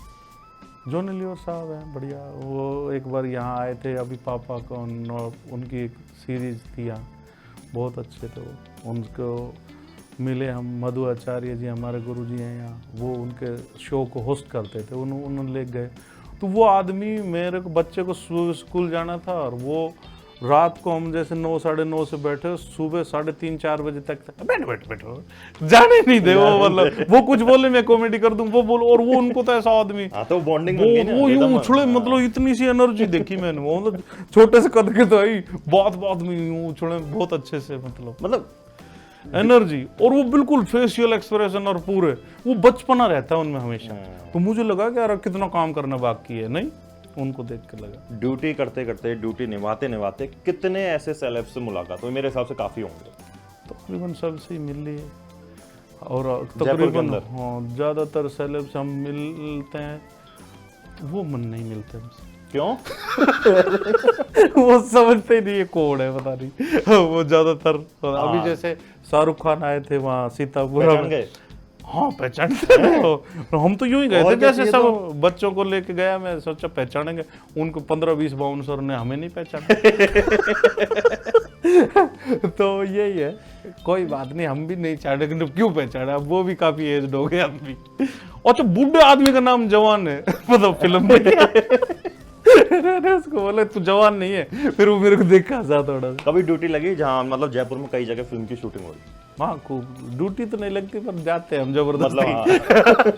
Speaker 2: जॉनी लीवर साहब हैं, बढ़िया। वो एक बार यहाँ आए थे, अभी पापा को उनकी एक सीरीज थी यहाँ, बहुत अच्छे थे वो। उनको मिले हम, मधु आचार्य जी हमारे गुरुजी हैं यहाँ, वो उनके शो को होस्ट करते थे, उन्होंने ले गए। तो वो आदमी, मेरे को बच्चे को स्कूल जाना था, और वो रात को हम जैसे 9 साढ़े 9 से बैठे, सुबह 3:30-4 बजे तक बैठो जाने नहीं दे। वो मतलब वो कुछ बोले मैं कॉमेडी कर दूं, वो बोलो, और वो उनको तो ऐसा आदमी,
Speaker 1: तो बॉन्डिंग
Speaker 2: वो यूं उछले, मतलब इतनी सी एनर्जी देखी मैंने। वो मतलब छोटे से कद के तो आई, बात में यूं उछले बहुत अच्छे से, मतलब एनर्जी, और वो बिल्कुल फेशियल एक्सप्रेशन, और पूरे वो बचपना रहता है उनमें हमेशा। तो मुझे लगा कि यार कितना काम करना बाकी है, नहीं उनको देख के लगा।
Speaker 1: ड्यूटी करते करते, ड्यूटी निभाते कितने ऐसे सेलेब से मुलाकात हुई? मेरे हिसाब से काफी होंगे।
Speaker 2: तकरीबन सबसे ही मिल रही है, और तकरीबन हाँ ज्यादातर सेलेब से हम मिलते हैं, वो मन नहीं मिलते हमसे।
Speaker 1: क्यों?
Speaker 2: वो समझते ही नहीं ये कौन है, पता नहीं। वो ज्यादातर अभी जैसे शाहरुख खान आए थे वहाँ सीतापुर, हाँ पहचानते हैं। हम तो यूं ही गए थे जैसे सब बच्चों को लेके गया, मैं सोचा पहचानेंगे, उनको 15-20 बाउंसर ने हमें नहीं पहचाना। तो यही है, कोई बात नहीं, हम भी नहीं चाहेंगे, क्यों पहचाना, अब वो भी काफी एज्ड हो गए आदमी। अच्छा, बूढ़े आदमी का नाम जवान है, मतलब फिल्म में। उसको बोले तू जवान नहीं है, फिर वो मेरे को देखा था थोड़ा।
Speaker 1: कभी ड्यूटी लगी जहाँ मतलब जयपुर में कई जगह फिल्म की शूटिंग हो रही?
Speaker 2: हाँ, खूब ड्यूटी तो नहीं लगती, पर जाते हैं हम जबरदस्ती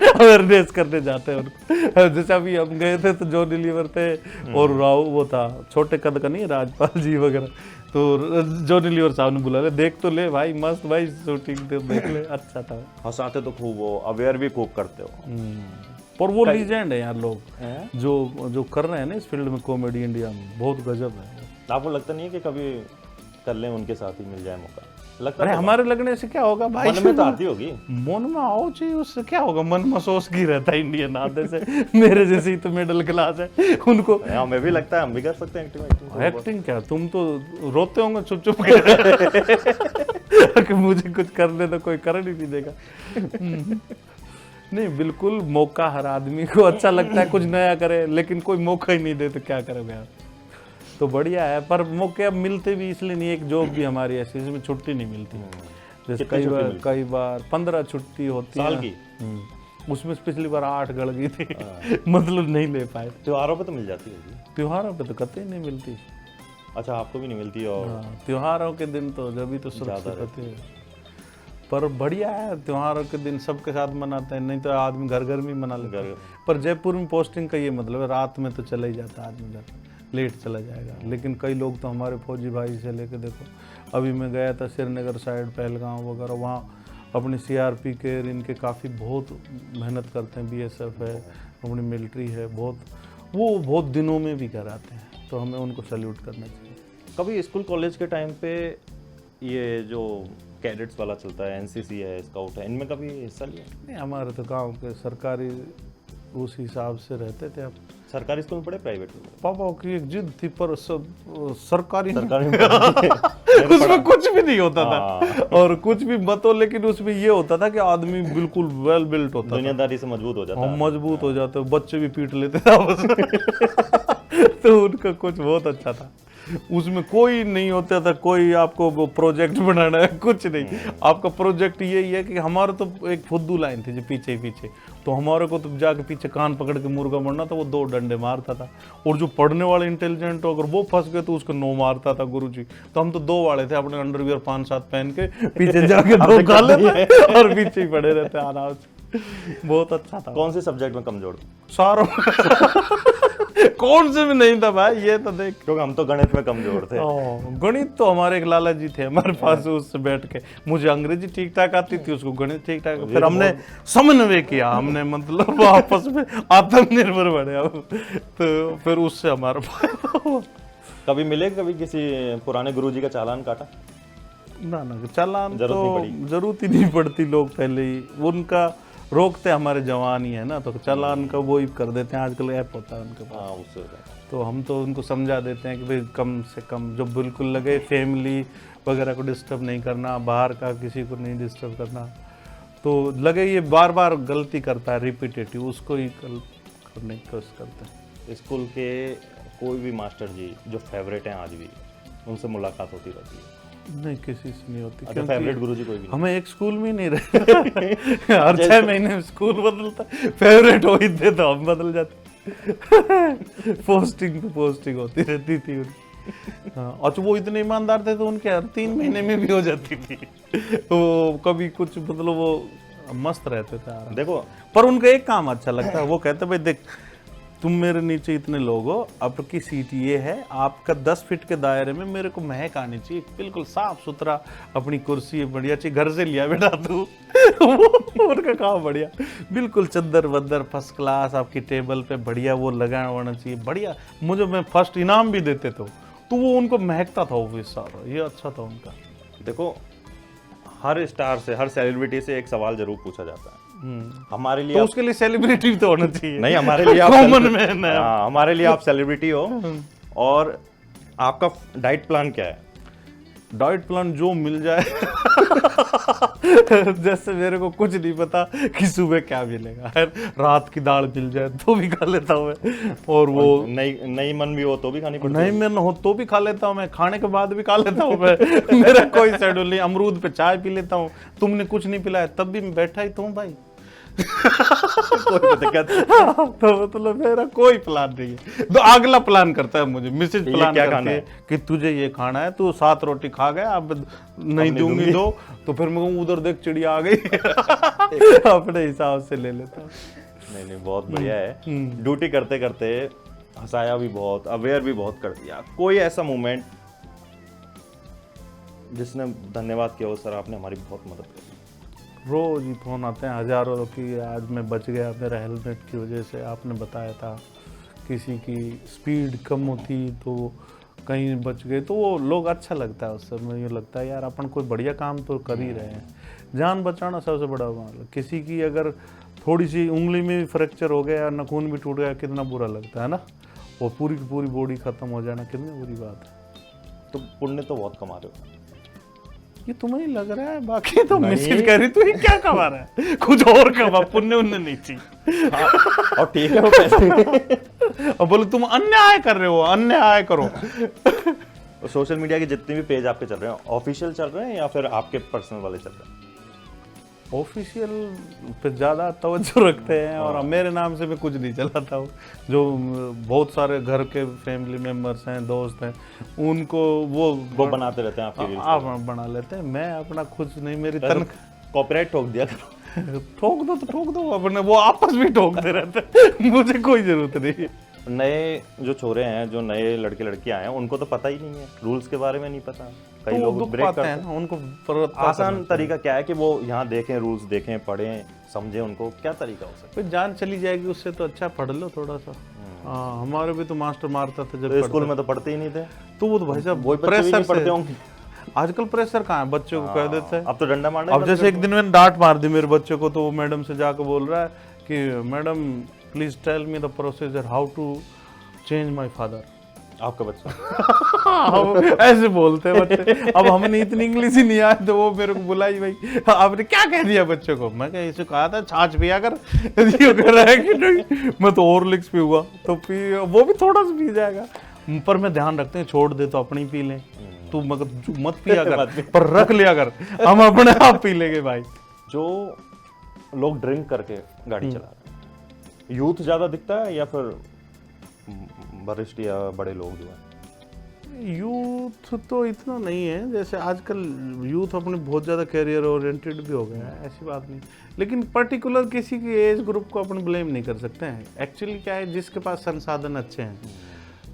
Speaker 2: अवेयरनेस करने जाते हैं उनको। जैसे अभी हम गए थे तो जॉनी लीवर थे, और राव वो था छोटे कद का, नहीं राजपाल जी वगैरह, तो जॉनी लीवर साहब ने बुला ले, देख तो ले भाई, मस्त भाई शूटिंग देख ले, अच्छा था।
Speaker 1: हंसाते तो खूब हो, अवेयर भी खूब करते हो।
Speaker 2: पर वो लीजेंड है यार, लोग जो कर रहे हैं ना इस फील्ड में कॉमेडी इंडिया में, बहुत गजब है।
Speaker 1: आपको लगता नहीं है कि कभी कर लें उनके साथ ही मिल जाए मौका? लगता
Speaker 2: है हमारे लगने से क्या होगा भाई,
Speaker 1: मन में तो आती होगी।
Speaker 2: मन में आओ चाहिए, उससे क्या होगा, मन महसूस की रहता है इंडियन आधे से। मेरे जैसी तो मिडिल क्लास है, उनको
Speaker 1: हमें भी लगता है हम भी कर सकते हैं
Speaker 2: एक्टिंग क्या, तुम तो रोते होंगे चुप चुप के मुझे कुछ करने तो कोई कर ही नहीं देगा। नहीं, बिल्कुल मौका हर आदमी को अच्छा लगता है कुछ नया करे, लेकिन कोई मौका ही नहीं दे तो क्या करोगे यार। तो बढ़िया है, पर मौके अब मिलते भी इसलिए नहीं, एक जॉब भी हमारी ऐसी इसमें छुट्टी नहीं मिलती। जैसे कई बार 15 छुट्टी होती है
Speaker 1: साल की,
Speaker 2: उसमें से पिछली बार 8 गड़ गई थी मतलब नहीं ले पाए।
Speaker 1: त्योहारों पे तो मिल जाती होगी।
Speaker 2: त्योहारों पे तो कतई नहीं मिलती।
Speaker 1: अच्छा, आपको भी नहीं मिलती? और
Speaker 2: हाँ, त्योहारों के दिन तो जब भी तो
Speaker 1: ज़्यादा
Speaker 2: सुरक्षित होती है। पर बढ़िया है, त्योहारों के दिन सबके साथ मनाते हैं, नहीं तो आदमी घर घर में मना लेता है। पर जयपुर में पोस्टिंग का ये मतलब है रात में तो चला ही जाता है आदमी, घर लेट चला जाएगा। लेकिन कई लोग तो हमारे फौजी भाई से लेके देखो, अभी मैं गया था श्रीनगर साइड, पहलगांव वगैरह, वहाँ अपने CRP के इनके काफ़ी बहुत मेहनत करते हैं, BSF है, अपनी मिलिट्री है, वो बहुत दिनों में भी घर आते हैं, तो हमें उनको सैल्यूट करना चाहिए।
Speaker 1: कभी स्कूल कॉलेज के टाइम पे ये जो कैडेट्स वाला चलता है, NCC है, स्काउट है, इनमें कभी हिस्सा लिया?
Speaker 2: नहीं, हमारे तो गाँव के सरकारी उस हिसाब से रहते थे। अब
Speaker 1: सरकारी स्कूल में पढ़े, प्राइवेट में?
Speaker 2: पापा की एक जिद थी, पर सब सरकारी
Speaker 1: सरकारी में पढ़े।
Speaker 2: उसमें कुछ भी नहीं होता था और कुछ भी मत हो, लेकिन उसमें ये होता था कि आदमी बिल्कुल वेल बिल्ट होता था,
Speaker 1: दुनियादारी से मजबूत हो जाता
Speaker 2: हम
Speaker 1: है।
Speaker 2: मजबूत हो जाते, बच्चे भी पीट लेते थे आपस में तो उनका कुछ बहुत अच्छा था। उसमें कोई नहीं होता था, कोई आपको वो प्रोजेक्ट बनाना है, कुछ नहीं। आपका प्रोजेक्ट यही है कि हमारा तो एक फुद्दू लाइन थी जो पीछे ही पीछे, तो हमारे को तो जाके पीछे कान पकड़ के मुर्गा मरना था, वो 2 डंडे मारता था। और जो पढ़ने वाले इंटेलिजेंट हो, अगर वो फंस गए तो उसको 9 मारता था गुरुजी। तो हम तो 2 वाले थे, अपने अंडरवियर 5-7 पहन के पीछे जाके 2 खा लेते और पीछे ही पड़े रहते आराम से। बहुत अच्छा था।
Speaker 1: कौन से सब्जेक्ट में कमजोर?
Speaker 2: सारों कौन से भी नहीं था भाई, ये तो देख,
Speaker 1: क्योंकि हम तो गणित में कमजोर थे।
Speaker 2: गणित तो हमारे एक लाला जी थे हमारे पास, उससे बैठ के मुझे अंग्रेजी ठीक ठाक आती थी, उसको गणित ठीक ठाक, फिर हमने समन्वय किया, हमने मतलब आपस में आत्मनिर्भर बने अब, तो फिर उससे हमारा फायदा हुआ।
Speaker 1: कभी मिले, कभी किसी पुराने गुरुजी का चालान काटा?
Speaker 2: ना चालान तो
Speaker 1: जरूरत
Speaker 2: जरूरत ही नहीं पड़ती, लोग पहले ही उनका रोकते हमारे जवान ही है ना, तो चालान का वो ही कर देते हैं, आजकल ऐप होता है उनके पास।
Speaker 1: हाँ, उससे हो जाता है।
Speaker 2: तो हम तो उनको समझा देते हैं कि भाई कम से कम जो बिल्कुल लगे, फैमिली वगैरह को डिस्टर्ब नहीं करना, बाहर का किसी को नहीं डिस्टर्ब करना, तो लगे ये बार बार गलती करता है रिपीटेटिव, उसको ही करने की कोशिश करते हैं।
Speaker 1: स्कूल के कोई भी मास्टर जी जो फेवरेट हैं आज भी, उनसे मुलाकात होती रहती है?
Speaker 2: नहीं, किसी से नहीं होती।
Speaker 1: अच्छा, फेवरेट गुरुजी कोई भी नहीं?
Speaker 2: हमें एक स्कूल में ही नहीं रहते हर 6 महीने में स्कूल बदलता, फेवरेट हो ही थे तो हम बदल जाते पोस्टिंग पे पोस्टिंग होती रहती थी उनकी। हाँ, अच्छा वो इतने ईमानदार थे तो उनके हर 3 महीने में भी हो जाती थी तो कभी कुछ मतलब वो मस्त रहते थे आराम।
Speaker 1: देखो,
Speaker 2: पर उनका एक काम अच्छा लगता है, वो कहते भाई देख तुम मेरे नीचे इतने लोग हो, आपकी सीट ये है, आपका 10 फीट के दायरे में मेरे को महक आनी चाहिए, बिल्कुल साफ सुथरा, अपनी कुर्सी बढ़िया चाहिए, घर से लिया बेटा तू उनका काम बढ़िया, बिल्कुल चद्दर वद्दर फर्स्ट क्लास, आपकी टेबल पे बढ़िया वो लगा होना चाहिए बढ़िया। मुझे मैं फर्स्ट इनाम भी देते तो वो उनको महकता था ऑफिस सारा, ये अच्छा था उनका।
Speaker 1: देखो, हर स्टार से, हर सेलिब्रिटी से एक सवाल जरूर पूछा जाता है, हमारे लिए
Speaker 2: तो उसके लिए सेलिब्रिटी तो होना चाहिए।
Speaker 1: नहीं, हमारे लिए आप
Speaker 2: कॉमन मैन है।
Speaker 1: हाँ, हमारे लिए आप सेलिब्रिटी हो, और आपका डाइट प्लान क्या है?
Speaker 2: डाइट प्लान जो मिल जाए जैसे मेरे को कुछ नहीं पता कि सुबह क्या मिलेगा, रात की दाल मिल जाए तो भी खा लेता हूँ मैं, और वो
Speaker 1: नई मन भी हो तो भी खानी पड़ती है?
Speaker 2: नहीं मन हो तो भी खा लेता हूँ मैं, खाने के बाद भी खा लेता हूँ मैं मेरा कोई शेड्यूल नहीं, अमरूद पे चाय पी लेता हूँ, तुमने कुछ नहीं पिलाया तब भी मैं बैठा ही तो हूँ भाई
Speaker 1: कोई दिक्कत
Speaker 2: तो मतलब मेरा कोई प्लान नहीं है, तो अगला प्लान करता है मुझे, मिसेज प्लान
Speaker 1: क्या
Speaker 2: करती
Speaker 1: खाना
Speaker 2: है कि तुझे ये खाना है, तू 7 रोटी खा गया, अब नहीं दूंगी दो, तो फिर मैं उधर देख चिड़िया आ गई अपने हिसाब से ले लेता हूँ।
Speaker 1: नहीं, बहुत बढ़िया है। ड्यूटी करते करते हंसाया भी बहुत, अवेयर भी बहुत कर दिया। कोई ऐसा मोमेंट जिसने धन्यवाद किया हो, सर आपने हमारी बहुत मदद करी?
Speaker 2: रोज ही फोन आते हैं हजारों की, आज मैं बच गया मेरा हेलमेट की वजह से, आपने बताया था, किसी की स्पीड कम होती तो कहीं बच गए, तो वो लोग अच्छा लगता है उससे, मुझे ये लगता है यार अपन कोई बढ़िया काम तो कर ही रहे हैं। जान बचाना सबसे बड़ा मामला, किसी की अगर थोड़ी सी उंगली में भी फ्रैक्चर हो गया, नखून भी टूट गया, कितना बुरा लगता है ना, वो पूरी की पूरी बॉडी खत्म हो जाना, कितनी बुरी बात है। तो पुण्य तो बहुत कमा रहे हो।
Speaker 1: तो पुण्य तो बहुत कमा रहे हो। कुछ और कमा रहे हो? नहीं, नहीं, बहुत बढ़िया है। ड्यूटी करते करते हंसाया भी बहुत, अवेयर भी बहुत कर दिया। कोई ऐसा मोमेंट जिसने धन्यवाद किया हो, सर आपने हमारी बहुत मदद करी?
Speaker 2: ये तुम्हें ही लग रहा है, बाकी तो मिसिल करी, तू ही क्या कमा रहा है, कुछ और कमा, पुण्य उन्ने नहीं चाहिए।
Speaker 1: और ठीक है वो पैसे
Speaker 2: और बोले तुम अन्याय कर रहे हो, अन्याय करो।
Speaker 1: सोशल मीडिया के जितने भी पेज आपके चल रहे हैं, ऑफिशियल चल रहे हैं या फिर आपके पर्सनल वाले चल रहे हैं?
Speaker 2: ऑफिशियल पे ज़्यादा तवज्जो रखते हैं और मेरे नाम से मैं कुछ नहीं चलाता हूँ। जो बहुत सारे घर के फैमिली मेम्बर्स हैं, दोस्त हैं, उनको वो
Speaker 1: बनाते रहते हैं आपके रील्स
Speaker 2: आप बना लेते हैं। मैं अपना खुद नहीं, मेरी
Speaker 1: कॉपीराइट ठोक दिया करो।
Speaker 2: ठोक दो तो ठोक दो, अपने वो आपस में ठोकते रहते हैं, मुझे कोई जरूरत नहीं है।
Speaker 1: नए जो छोरे हैं, जो नए लड़के लड़कियां हैं, उनको तो पता ही नहीं है, रूल्स के बारे में नहीं पता। कई
Speaker 2: तो
Speaker 1: लोग ब्रेक करते
Speaker 2: हैं ना, उनको
Speaker 1: आसान तरीका क्या है कि वो यहाँ देखें, रूल्स देखें, पढ़ें, समझें, उनको क्या तरीका हो सकता
Speaker 2: फिर जान चली जाएगी उससे, तो अच्छा पढ़ लो थोड़ा सा। हाँ, हमारे भी तो मास्टर मारता था जब
Speaker 1: है? तो स्कूल में तो पढ़ते ही नहीं थे,
Speaker 2: तो वो तो भाई साहब
Speaker 1: वही बच्चे भी नहीं पढ़ते होंगे।
Speaker 2: आजकल प्रेशर कहाँ है, बच्चों को कह देते हैं।
Speaker 1: अब तो डंडा मारना।
Speaker 2: अब जैसे एक दिन मैंने डांट मार दी मेरे बच्चे को, तो वो मैडम से जाकर बोल रहा है कि madam please tell me the procedure how to change my father.
Speaker 1: आपका बच्चा
Speaker 2: ऐसे बोलते हैं बच्चे। अब हमने इतनी इंग्लिश ही नहीं आती, तो वो मेरे को बुलाई, भाई आपने क्या कह दिया बच्चे को? मैं क्या इसे कहा था छाछ पिया कर, ये कह रहा है कि नहीं मैं तो हॉर्लिक्स पीऊंगा, तो पी वो भी थोड़ा सा पी जाएगा, पर मैं ध्यान रखते हैं, छोड़ दे तो अपनी पी लें, तू मगर मत पिया कर पर रख लिया कर, हम अपने आप पी लेंगे भाई।
Speaker 1: जो लोग ड्रिंक करके गाड़ी चला रहे हैं, यूथ ज्यादा दिखता है या फिर वरिष्ठ या बड़े लोग जो हैं?
Speaker 2: यूथ तो इतना नहीं है, जैसे आजकल यूथ अपने बहुत ज़्यादा कैरियर ओरिएंटेड भी हो गया है, ऐसी बात नहीं। लेकिन पर्टिकुलर किसी की एज ग्रुप को अपन ब्लेम नहीं कर सकते हैं। एक्चुअली क्या है, जिसके पास संसाधन अच्छे हैं,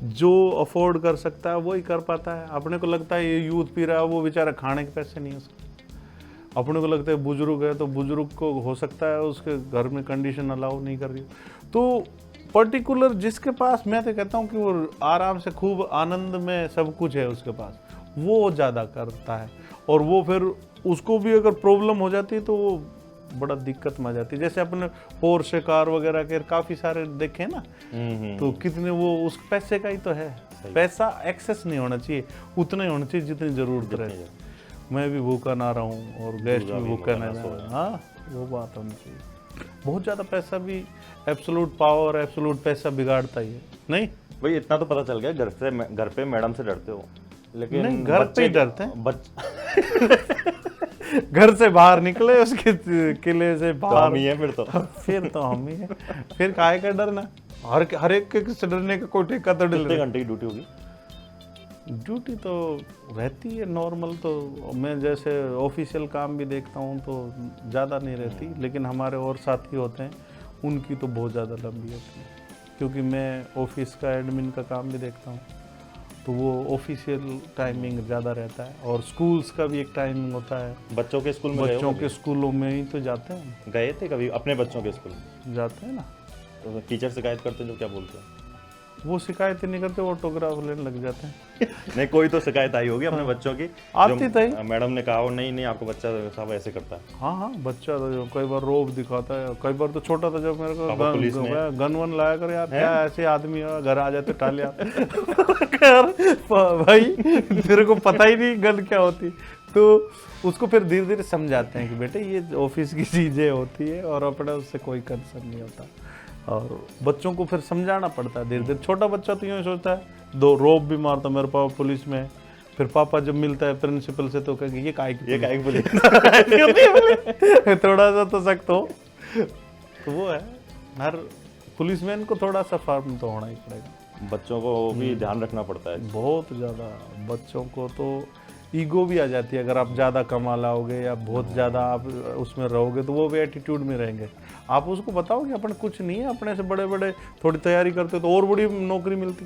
Speaker 2: जो अफोर्ड कर सकता है वही कर पाता है। अपने को लगता है ये यूथ पी रहा है, वो बेचारा खाने के पैसे नहीं है उसके। अपने को लगता है बुजुर्ग है, तो बुजुर्ग को हो सकता है उसके घर में कंडीशन अलाउ नहीं कर रही हो। तो पर्टिकुलर जिसके पास, मैं तो कहता हूँ कि वो आराम से खूब आनंद में सब कुछ है उसके पास, वो ज़्यादा करता है। और वो फिर उसको भी अगर प्रॉब्लम हो जाती है तो वो बड़ा दिक्कत में आ जाती है। जैसे अपने पोर्शे कार वगैरह के काफ़ी सारे देखे ना, तो कितने वो उस पैसे का ही तो है। पैसा एक्सेस नहीं होना चाहिए, उतना ही होना चाहिए जितनी ज़रूरत रहे। मैं भी भूखा ना रहूँ और गेस्ट भी भूखा ना रहे, हाँ वो बात होनी चाहिए। बहुत ज़्यादा पैसा भी एब्सोल्यूट पावर, एब्सोल्यूट पैसा बिगाड़ता ही है। नहीं
Speaker 1: भाई इतना तो पता चल गया, घर पे मैडम से डरते हो, लेकिन
Speaker 2: नहीं घर पे ही डरते हैं। घर से बाहर निकले, उसके किले से बाहर,
Speaker 1: हम ही है फिर
Speaker 2: तो हम ही है। फिर काहे का डरना, हर एक से डरने का कोई ठेका तो नहीं।
Speaker 1: कितने घंटे की ड्यूटी होगी?
Speaker 2: ड्यूटी तो रहती है नॉर्मल, तो मैं जैसे ऑफिशियल काम भी देखता हूँ तो ज़्यादा नहीं रहती, लेकिन हमारे और साथी होते हैं उनकी तो बहुत ज़्यादा लंबी होती है, क्योंकि मैं ऑफिस का एडमिन का काम भी देखता हूँ, तो वो ऑफिशियल टाइमिंग ज़्यादा रहता है। और स्कूल्स का भी एक टाइमिंग होता है।
Speaker 1: बच्चों के स्कूल में
Speaker 2: बच्चों के स्कूलों में ही तो जाते हैं।
Speaker 1: गए थे कभी अपने बच्चों के स्कूल में?
Speaker 2: जाते हैं ना।
Speaker 1: तो टीचर शिकायत करते हैं, जो क्या बोलते हैं?
Speaker 2: वो शिकायत ही नहीं करते, ऑटोग्राफ लेने लग जाते हैं।
Speaker 1: नहीं, कोई तो शिकायत आई होगी अपने बच्चों की,
Speaker 2: आती तो
Speaker 1: मैडम ने कहा नहीं आपको बच्चा साहब ऐसे करता है।
Speaker 2: हाँ बच्चा तो जो कई बार रोब दिखाता है, कई बार तो छोटा था जब मेरे को गन वन लाया कर यार, क्या ऐसे आदमी है, घर आ जाते टालिया। भाई तेरे को पता ही नहीं गन क्या होती, तो उसको फिर धीरे धीरे समझाते हैं कि बेटे ये ऑफिस की चीजें होती है और अपना उससे कोई कंसर्न नहीं होता। और बच्चों को फिर समझाना पड़ता है धीरे धीरे। छोटा बच्चा तो यूँ सोचता है, दो रोब भी मारता, मेरे पापा पुलिस में, फिर पापा जब मिलता है प्रिंसिपल से तो कहेंगे ये काहे की पुलिस। थोड़ा सा तो सख्त हो, तो वो है, हर पुलिसमैन को थोड़ा सा फर्म तो होना ही पड़ेगा।
Speaker 1: बच्चों को भी ध्यान रखना पड़ता है
Speaker 2: बहुत ज़्यादा। बच्चों को तो ईगो भी आ जाती है, अगर आप ज़्यादा कमा लाओगे या बहुत ज़्यादा आप उसमें रहोगे तो वो भी एटीट्यूड में रहेंगे। आप उसको बताओ कि अपन कुछ नहीं है, अपने से बड़े बड़े थोड़ी तैयारी करते तो और बड़ी नौकरी मिलती,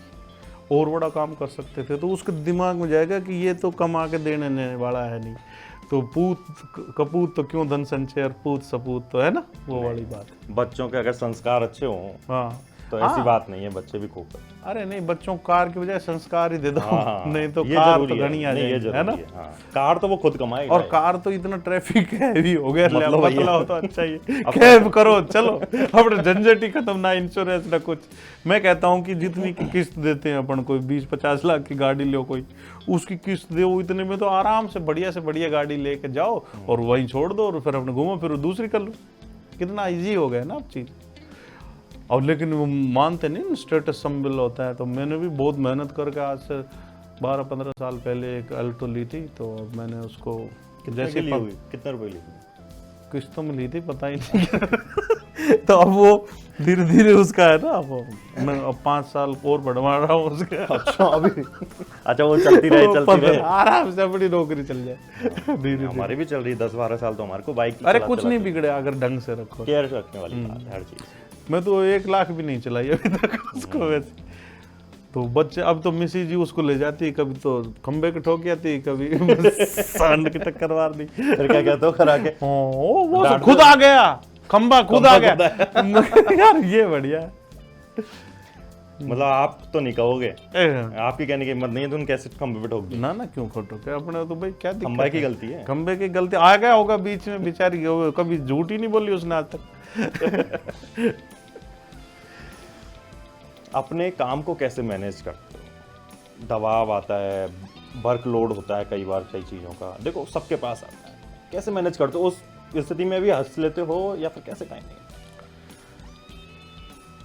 Speaker 2: और बड़ा काम कर सकते थे, तो उसके दिमाग में जाएगा कि ये तो कमा के देने वाला है नहीं, तो पूत कपूत तो क्यों धन संचय, पूत सपूत तो है ना, वो वाली बात।
Speaker 1: बच्चों के अगर संस्कार अच्छे हों,
Speaker 2: हाँ
Speaker 1: तो ऐसी बात नहीं है, बच्चे भी खूब करते।
Speaker 2: अरे नहीं, बच्चों को कार की बजाय संस्कार ही दे दो। नहीं तो
Speaker 1: ये
Speaker 2: कार तो घनी आ जाएगी, है ना।
Speaker 1: कार तो वो खुद कमाएगा,
Speaker 2: और कार तो इतना ट्रैफिक हैवी हो गया, मतलब हो तो अच्छा ही कैब करो चलो, अपने झंझट ही खत्म, ना इंश्योरेंस ना कुछ। मैं कहता हूँ कि जितनी की किस्त देते हैं अपन, कोई 20-50 लाख की गाड़ी लो, कोई उसकी किस्त दे, वो इतने में तो आराम से बढ़िया गाड़ी लेके जाओ और वहीं छोड़ दो, और फिर अपने घूमो फिर दूसरी कर लो। कितना ईजी हो गया ना अब चीज़। और लेकिन वो मानते नहीं, स्टेटस सिंबल होता है। तो मैंने भी बहुत मेहनत करके आज से 12-15 साल पहले एक अल्टो ली थी, तो मैंने उसको
Speaker 1: जैसे ली हुई, कितना रुपए ली?
Speaker 2: किस्त तो मिली थी, पता ही नहीं। तो अब वो धीरे धीरे उसका है ना, वो मैं अब 5 साल और बढ़वा रहा हूँ उसके।
Speaker 1: अच्छा अभी अच्छा वो चलती रहे
Speaker 2: आराम से अपनी नौकरी चल जाए धीरे।
Speaker 1: हमारी भी चल रही 10-12 साल तो हमारे को बाइक
Speaker 2: अरे कुछ नहीं बिगड़े अगर ढंग से रखो।
Speaker 1: केयर रखने वाली बात है हर चीज।
Speaker 2: मैं तो 1 लाख भी नहीं चलाई अभी तक उसको वैसे। तो बच्चे अब तो मिसी जी उसको ले जाती, कभी तो खंबे के ठोक आती, कभी सांड की टक्कर मार दी।
Speaker 1: फिर क्या कहते हो खरा के
Speaker 2: वो सब खुद आ गया, खंबा खुद आ गया। यार ये बढ़िया है।
Speaker 1: मतलब आप तो नहीं कहोगे, आपकी कहने की हिम्मत नहीं है, तुम कैसे खंबे पे ठोक दी?
Speaker 2: ना क्यों ठोके अपने तो भाई, क्या दिक्कत
Speaker 1: खंबे की गलती है।
Speaker 2: खंबे की गलती आ गया होगा बीच में बेचारी, कभी झूठ ही नहीं बोली उसने आज तक।
Speaker 1: अपने काम को कैसे मैनेज करते हो? दबाव आता है, वर्कलोड होता है कई बार कई चीज़ों का, देखो सबके पास आता है, कैसे मैनेज करते हो? उस स्थिति में भी हंस लेते हो या फिर कैसे टाइम निकालते हो?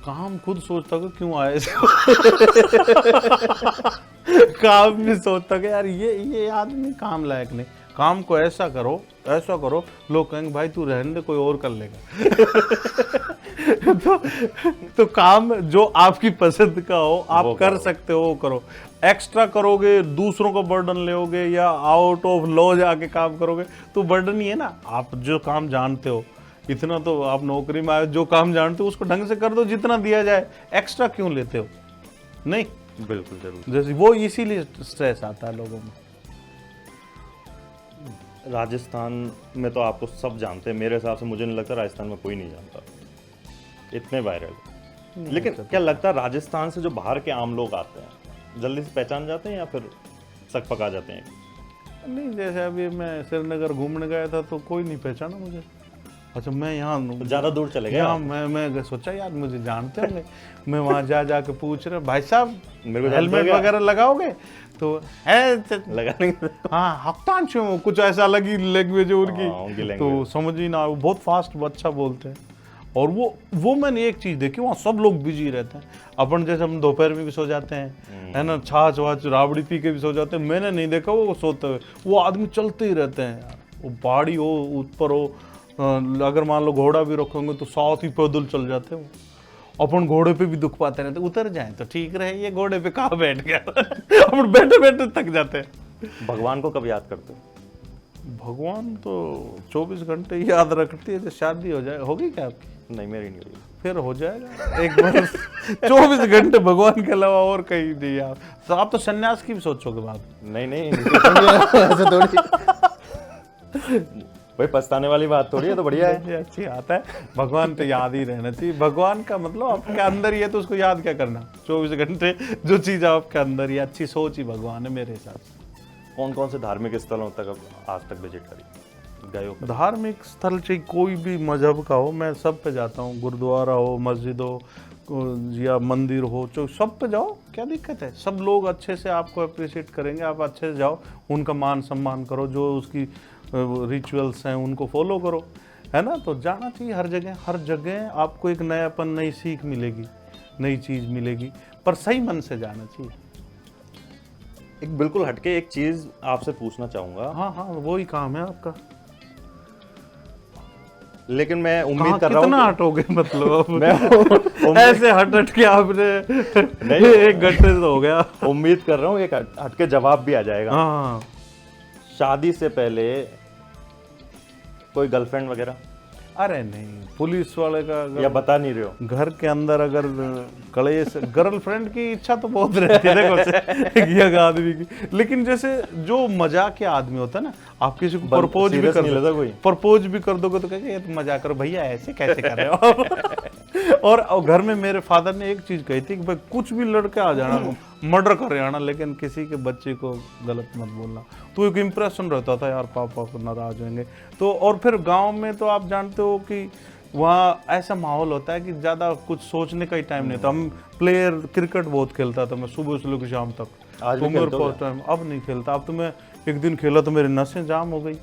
Speaker 2: काम खुद सोचता हूँ क्यों आए काम भी सोचता कि यार ये आदमी काम लायक नहीं, काम को ऐसा करो लोग कहेंगे भाई तू रहने दे कोई और कर लेगा। तो काम जो आपकी पसंद का हो आप कर सकते हो वो करो। एक्स्ट्रा करोगे, दूसरों को बर्डन लोगे या आउट ऑफ लॉ जाके काम करोगे तो बर्डन ही है ना। आप जो काम जानते हो, इतना तो आप नौकरी में आए, जो काम जानते हो उसको ढंग से कर दो, जितना दिया जाए। एक्स्ट्रा क्यों लेते हो? नहीं,
Speaker 1: बिल्कुल जरूर।
Speaker 2: जैसे वो इसीलिए स्ट्रेस आता है लोगों में।
Speaker 1: राजस्थान में तो आपको सब जानते हैं, मेरे हिसाब से मुझे नहीं लगता राजस्थान में कोई नहीं जानता, इतने वायरल। लेकिन क्या लगता है राजस्थान से जो बाहर के आम लोग आते हैं जल्दी से पहचान जाते हैं या फिर सक पका जाते हैं?
Speaker 2: नहीं, जैसे अभी मैं श्रीनगर घूमने गया था तो कोई नहीं पहचाना मुझे। अच्छा मैं यहाँ
Speaker 1: ज्यादा दूर चले गए?
Speaker 2: मैं सोचा यार मुझे जानते होंगे। मैं वहाँ जाके पूछ रहा भाई साहब
Speaker 1: मेरे को
Speaker 2: हेलमेट वगैरह लगाओगे? तो है
Speaker 1: लगाने
Speaker 2: हाँ हफ्तान छो कुछ ऐसा अलग ही लैंग्वेज है उनकी, तो समझ ही ना, वो बहुत फास्ट अच्छा बोलते हैं। और वो मैंने एक चीज देखी, वहाँ सब लोग बिजी रहते हैं। अपन जैसे हम दोपहर में भी सो जाते हैं है ना, छाछ वाछ राबड़ी पी के भी सो जाते हैं, मैंने नहीं देखा वो सोते हुए। वो आदमी चलते ही रहते हैं यार, वो पहाड़ी हो ऊपर हो, अगर मान लो घोड़ा भी रखोगे तो साथ ही पैदल चल जाते हैं। अपन घोड़े पे भी दुख पाते रहते, उतर जाए तो ठीक रहे, ये घोड़े पे कहाँ बैठ गया। अपन बैठे बैठे थक जाते हैं।
Speaker 1: भगवान को कब याद करते हो?
Speaker 2: भगवान तो 24 घंटे याद रखती है। शादी हो जाए, होगी क्या आपकी?
Speaker 1: नहीं मेरी नहीं हुई।
Speaker 2: फिर हो जाएगा एक बार। 24 घंटे भगवान के अलावा और कहीं नहीं। आप तो सन्यास की भी सोचोगे बात?
Speaker 1: नहीं ऐसे थोड़ी भाई, पछताने वाली बात थोड़ी है, तो बढ़िया है।
Speaker 2: अच्छी आता है, भगवान तो याद ही रहना चाहिए। भगवान का मतलब आपके अंदर ही है तो उसको याद क्या करना? 24 घंटे जो चीज आपके अंदर ही, अच्छी सोच ही भगवान है मेरे हिसाब से।
Speaker 1: कौन कौन से धार्मिक स्थलों तक आज तक विजिट करी, गए हो?
Speaker 2: धार्मिक स्थल चाहे कोई भी मजहब का हो, मैं सब पे जाता हूँ। गुरुद्वारा हो, मस्जिद हो या मंदिर हो, तो सब पे जाओ, क्या दिक्कत है? सब लोग अच्छे से आपको अप्रिशिएट करेंगे, आप अच्छे से जाओ, उनका मान सम्मान करो, जो उसकी रिचुअल्स हैं उनको फॉलो करो, है ना। तो जाना चाहिए हर जगह आपको एक नयापन, नई सीख मिलेगी, नई चीज़ मिलेगी, पर सही मन से जाना चाहिए।
Speaker 1: एक बिल्कुल हटके एक चीज आपसे पूछना चाहूंगा।
Speaker 2: हाँ वही काम है आपका।
Speaker 1: लेकिन मैं उम्मीद कर रहा हूँ
Speaker 2: कितना हटोगे मतलब मैं ऐसे हट के आपने नहीं 1 घंटे से हो गया।
Speaker 1: उम्मीद कर रहा हूँ एक हटके जवाब भी आ जाएगा।
Speaker 2: हाँ,
Speaker 1: शादी से पहले कोई गर्लफ्रेंड वगैरह?
Speaker 2: अरे नहीं, पुलिस वाले का
Speaker 1: या बता नहीं रहे हो?
Speaker 2: घर के अंदर अगर कलेश, गर्लफ्रेंड की इच्छा तो बहुत रहती है देखो आदमी की। लेकिन जैसे जो मजाक के आदमी होता है ना, आप किसी को प्रपोज भी कर दोगे तो कहेंगे ये तो मजाक करो भैया, ऐसे कैसे कर रहे हो। और घर में मेरे फादर ने एक चीज कही थी कि भाई कुछ भी लड़के आ जाना, मर्डर कर आना, लेकिन किसी के बच्चे को गलत मत बोलना। तो एक इम्प्रेशन रहता था यार, पापा को नाराज होंगे तो। और फिर गांव में तो आप जानते हो कि वहाँ ऐसा माहौल होता है कि ज़्यादा कुछ सोचने का ही टाइम नहीं था। हम प्लेयर क्रिकेट बहुत खेलता था मैं, सुबह से लेकर शाम तक।
Speaker 1: आज भी खेलते हो?
Speaker 2: टाइम अब नहीं खेलता। अब तो मैं एक दिन खेला तो मेरी नसें जाम हो गई।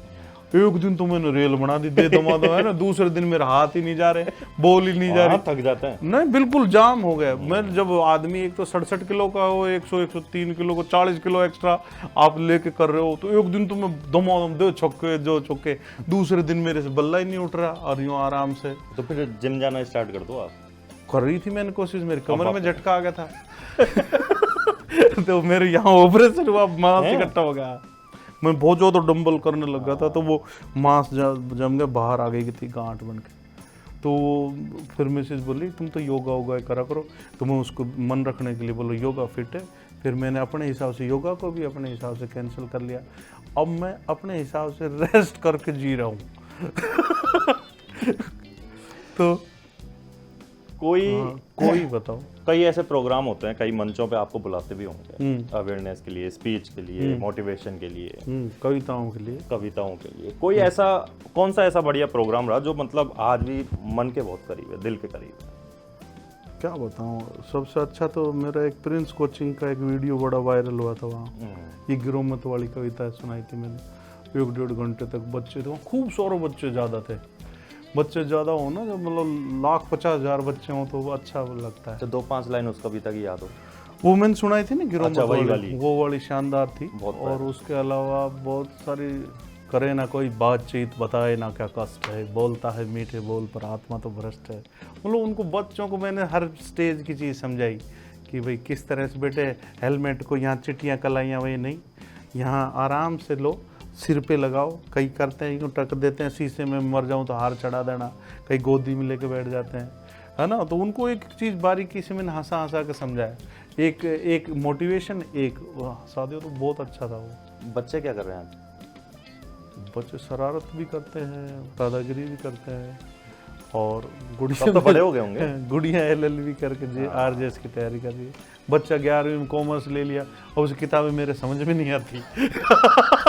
Speaker 2: एक दिन तो मैंने रेल बना दी, दे दमा दो है ना, दूसरे दिन मेरे हाथ ही नहीं जा रहे, बोल ही नहीं जा रही,
Speaker 1: थक जाते हैं।
Speaker 2: नहीं बिल्कुल जाम हो गया। मैं जब आदमी एक तो 67 किलो का हो, 100-103 किलो को 40 किलो एक्स्ट्रा आप लेके कर रहे हो, तो एक दिन तो मैं दमादम दो छक्के जो छक्के, दूसरे दिन मेरे से बल्ला ही नहीं उठ रहा, और यूं आराम से।
Speaker 1: तो फिर जिम जाना स्टार्ट कर दो आप।
Speaker 2: कर रही थी मैंने कोशिश, मेरे कमर में झटका आ गया था तो मेरे यहाँ ऑपरेशन हुआ, मांस इकट्ठा हो गया, मैं बहुत ज्यादा डंबल करने लगा था, तो वो मांस जम गया, बाहर आ गई थी गांठ बन के। तो फिर मिसेज बोली तुम तो योगा वोगा करा करो, तो मैं उसको मन रखने के लिए बोलो योगा फिट है। फिर मैंने अपने हिसाब से योगा को भी अपने हिसाब से कैंसिल कर लिया। अब मैं अपने हिसाब से रेस्ट करके जी रहा हूँ तो कोई बताओ।
Speaker 1: कई ऐसे प्रोग्राम होते हैं, कई मंचों पे आपको बुलाते भी होंगे, अवेयरनेस के लिए, स्पीच के लिए, मोटिवेशन के लिए,
Speaker 2: कविताओं के लिए।
Speaker 1: कोई ऐसा, कौन सा ऐसा बढ़िया प्रोग्राम रहा जो मतलब आज भी मन के बहुत करीब है, दिल के करीब है?
Speaker 2: क्या बताऊं, सबसे अच्छा तो मेरा एक प्रिंस कोचिंग का एक वीडियो बड़ा वायरल हुआ था वहाँ। ये गिरोमत वाली कविता सुनाई थी मैंने, 1-1.5 घंटे तक बच्चे थे, खूब सारे बच्चे ज़्यादा थे। बच्चे ज़्यादा हो ना, जब मतलब 1,50,000 बच्चे हों तो वो अच्छा लगता है।
Speaker 1: तो 2-5 लाइन उस कविता की याद हो?
Speaker 2: वो मैंने सुनाई थी ना गिरोमत
Speaker 1: वाली,
Speaker 2: वो वाली शानदार थी। और उसके अलावा बहुत सारी, करे ना कोई बातचीत, बताए ना क्या कष्ट है, बोलता है मीठे बोल पर आत्मा तो भ्रष्ट है। मतलब उनको बच्चों को मैंने हर स्टेज की चीज़ समझाई कि भाई किस तरह से बेटे हेलमेट को यहाँ चिट्टियाँ कलाइयाँ वही नहीं, यहाँ आराम से लो, सिर पे लगाओ। कई करते हैं यूँ टक देते हैं, शीशे में मर जाऊँ तो हार चढ़ा देना, कई गोदी में लेके बैठ जाते हैं, है ना। तो उनको एक चीज़ बारीकी से मैंने हंसा के समझाया, एक मोटिवेशन, एक शादी तो बहुत अच्छा था वो।
Speaker 1: बच्चे क्या कर रहे हैं?
Speaker 2: बच्चे शरारत भी करते हैं, दादागिरी भी करते हैं, और गुड़िया
Speaker 1: तो बड़े हो गए होंगे।
Speaker 2: गुड़िया LLB करके RJS की तैयारी कर रही है। बच्चा 11वीं में कॉमर्स ले लिया, और उस किताबें मेरे समझ में नहीं आती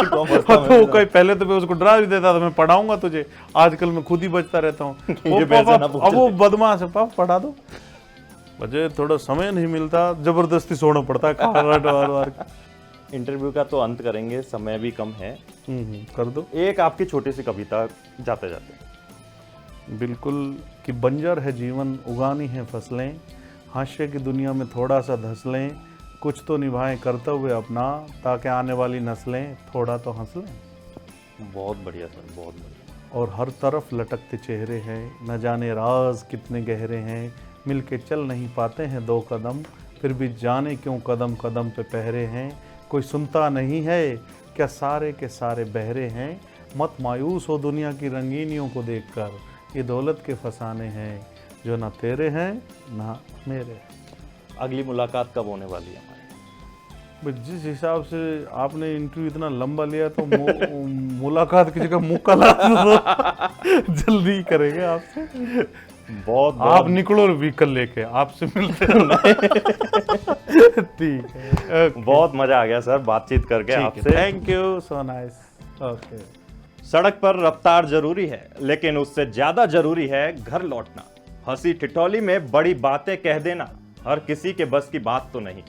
Speaker 2: तो कोई पहले तो मैं उसको डरा भी देता था, मैं पढ़ाऊंगा तुझे, आजकल मैं खुद ही बचता रहता हूँ अब वो बदमाश है, पापा पढ़ा दो। मुझे थोड़ा समय नहीं मिलता, जबरदस्ती सोना पड़ता है
Speaker 1: इंटरव्यू का तो अंत करेंगे, समय भी कम है।
Speaker 2: कर दो
Speaker 1: एक आपकी छोटी सी कविता जाते जाते।
Speaker 2: बिल्कुल, कि बंजर है जीवन, उगानी है फसलें, हाशिए की दुनिया में थोड़ा सा धस लें, कुछ तो निभाएं कर्तव्य अपना, ताकि आने वाली नस्लें थोड़ा तो हंस लें।
Speaker 1: बहुत बढ़िया सर, बहुत बढ़िया।
Speaker 2: और हर तरफ लटकते चेहरे हैं, न जाने राज कितने गहरे हैं, मिलके चल नहीं पाते हैं 2 कदम, फिर भी जाने क्यों कदम कदम पे पहरे हैं, कोई सुनता नहीं है क्या सारे के सारे बहरे हैं, मत मायूस हो दुनिया की रंगीनियों को देखकर, ये दौलत के फसाने हैं जो ना तेरे हैं ना मेरे।
Speaker 1: अगली मुलाकात कब होने वाली है हमारी?
Speaker 2: जिस हिसाब से आपने इंटरव्यू इतना लंबा लिया तो मुलाकात की जगह मुक्कालात जल्दी ही करेंगे आपसे।
Speaker 1: बहुत
Speaker 2: आप निकलो व्हीकल लेके, आपसे मिलते हैं ठीक है,
Speaker 1: बहुत मजा आ गया सर बातचीत करके आपसे।
Speaker 2: Thank you, so nice. Okay.
Speaker 1: सड़क पर रफ्तार जरूरी है, लेकिन उससे ज्यादा जरूरी है घर लौटना। हंसी ठिठोली में बड़ी बातें कह देना हर किसी के बस की बात तो नहीं,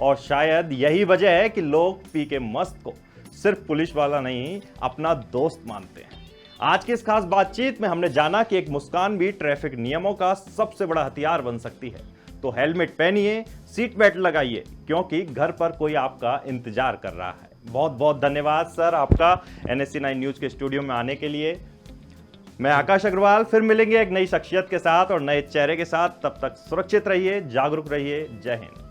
Speaker 1: और शायद यही वजह है कि लोग पी के मस्त को सिर्फ पुलिस वाला नहीं, अपना दोस्त मानते हैं। आज की इस खास बातचीत में हमने जाना कि एक मुस्कान भी ट्रैफिक नियमों का सबसे बड़ा हथियार बन सकती है। तो हेलमेट पहनिए, सीट बेल्ट लगाइए, क्योंकि घर पर कोई आपका इंतजार कर रहा है। बहुत बहुत धन्यवाद सर आपका NSC 9 न्यूज के स्टूडियो में आने के लिए। मैं आकाश अग्रवाल, फिर मिलेंगे एक नई शख्सियत के साथ और नए चेहरे के साथ। तब तक सुरक्षित रहिए, जागरूक रहिए। जय हिंद।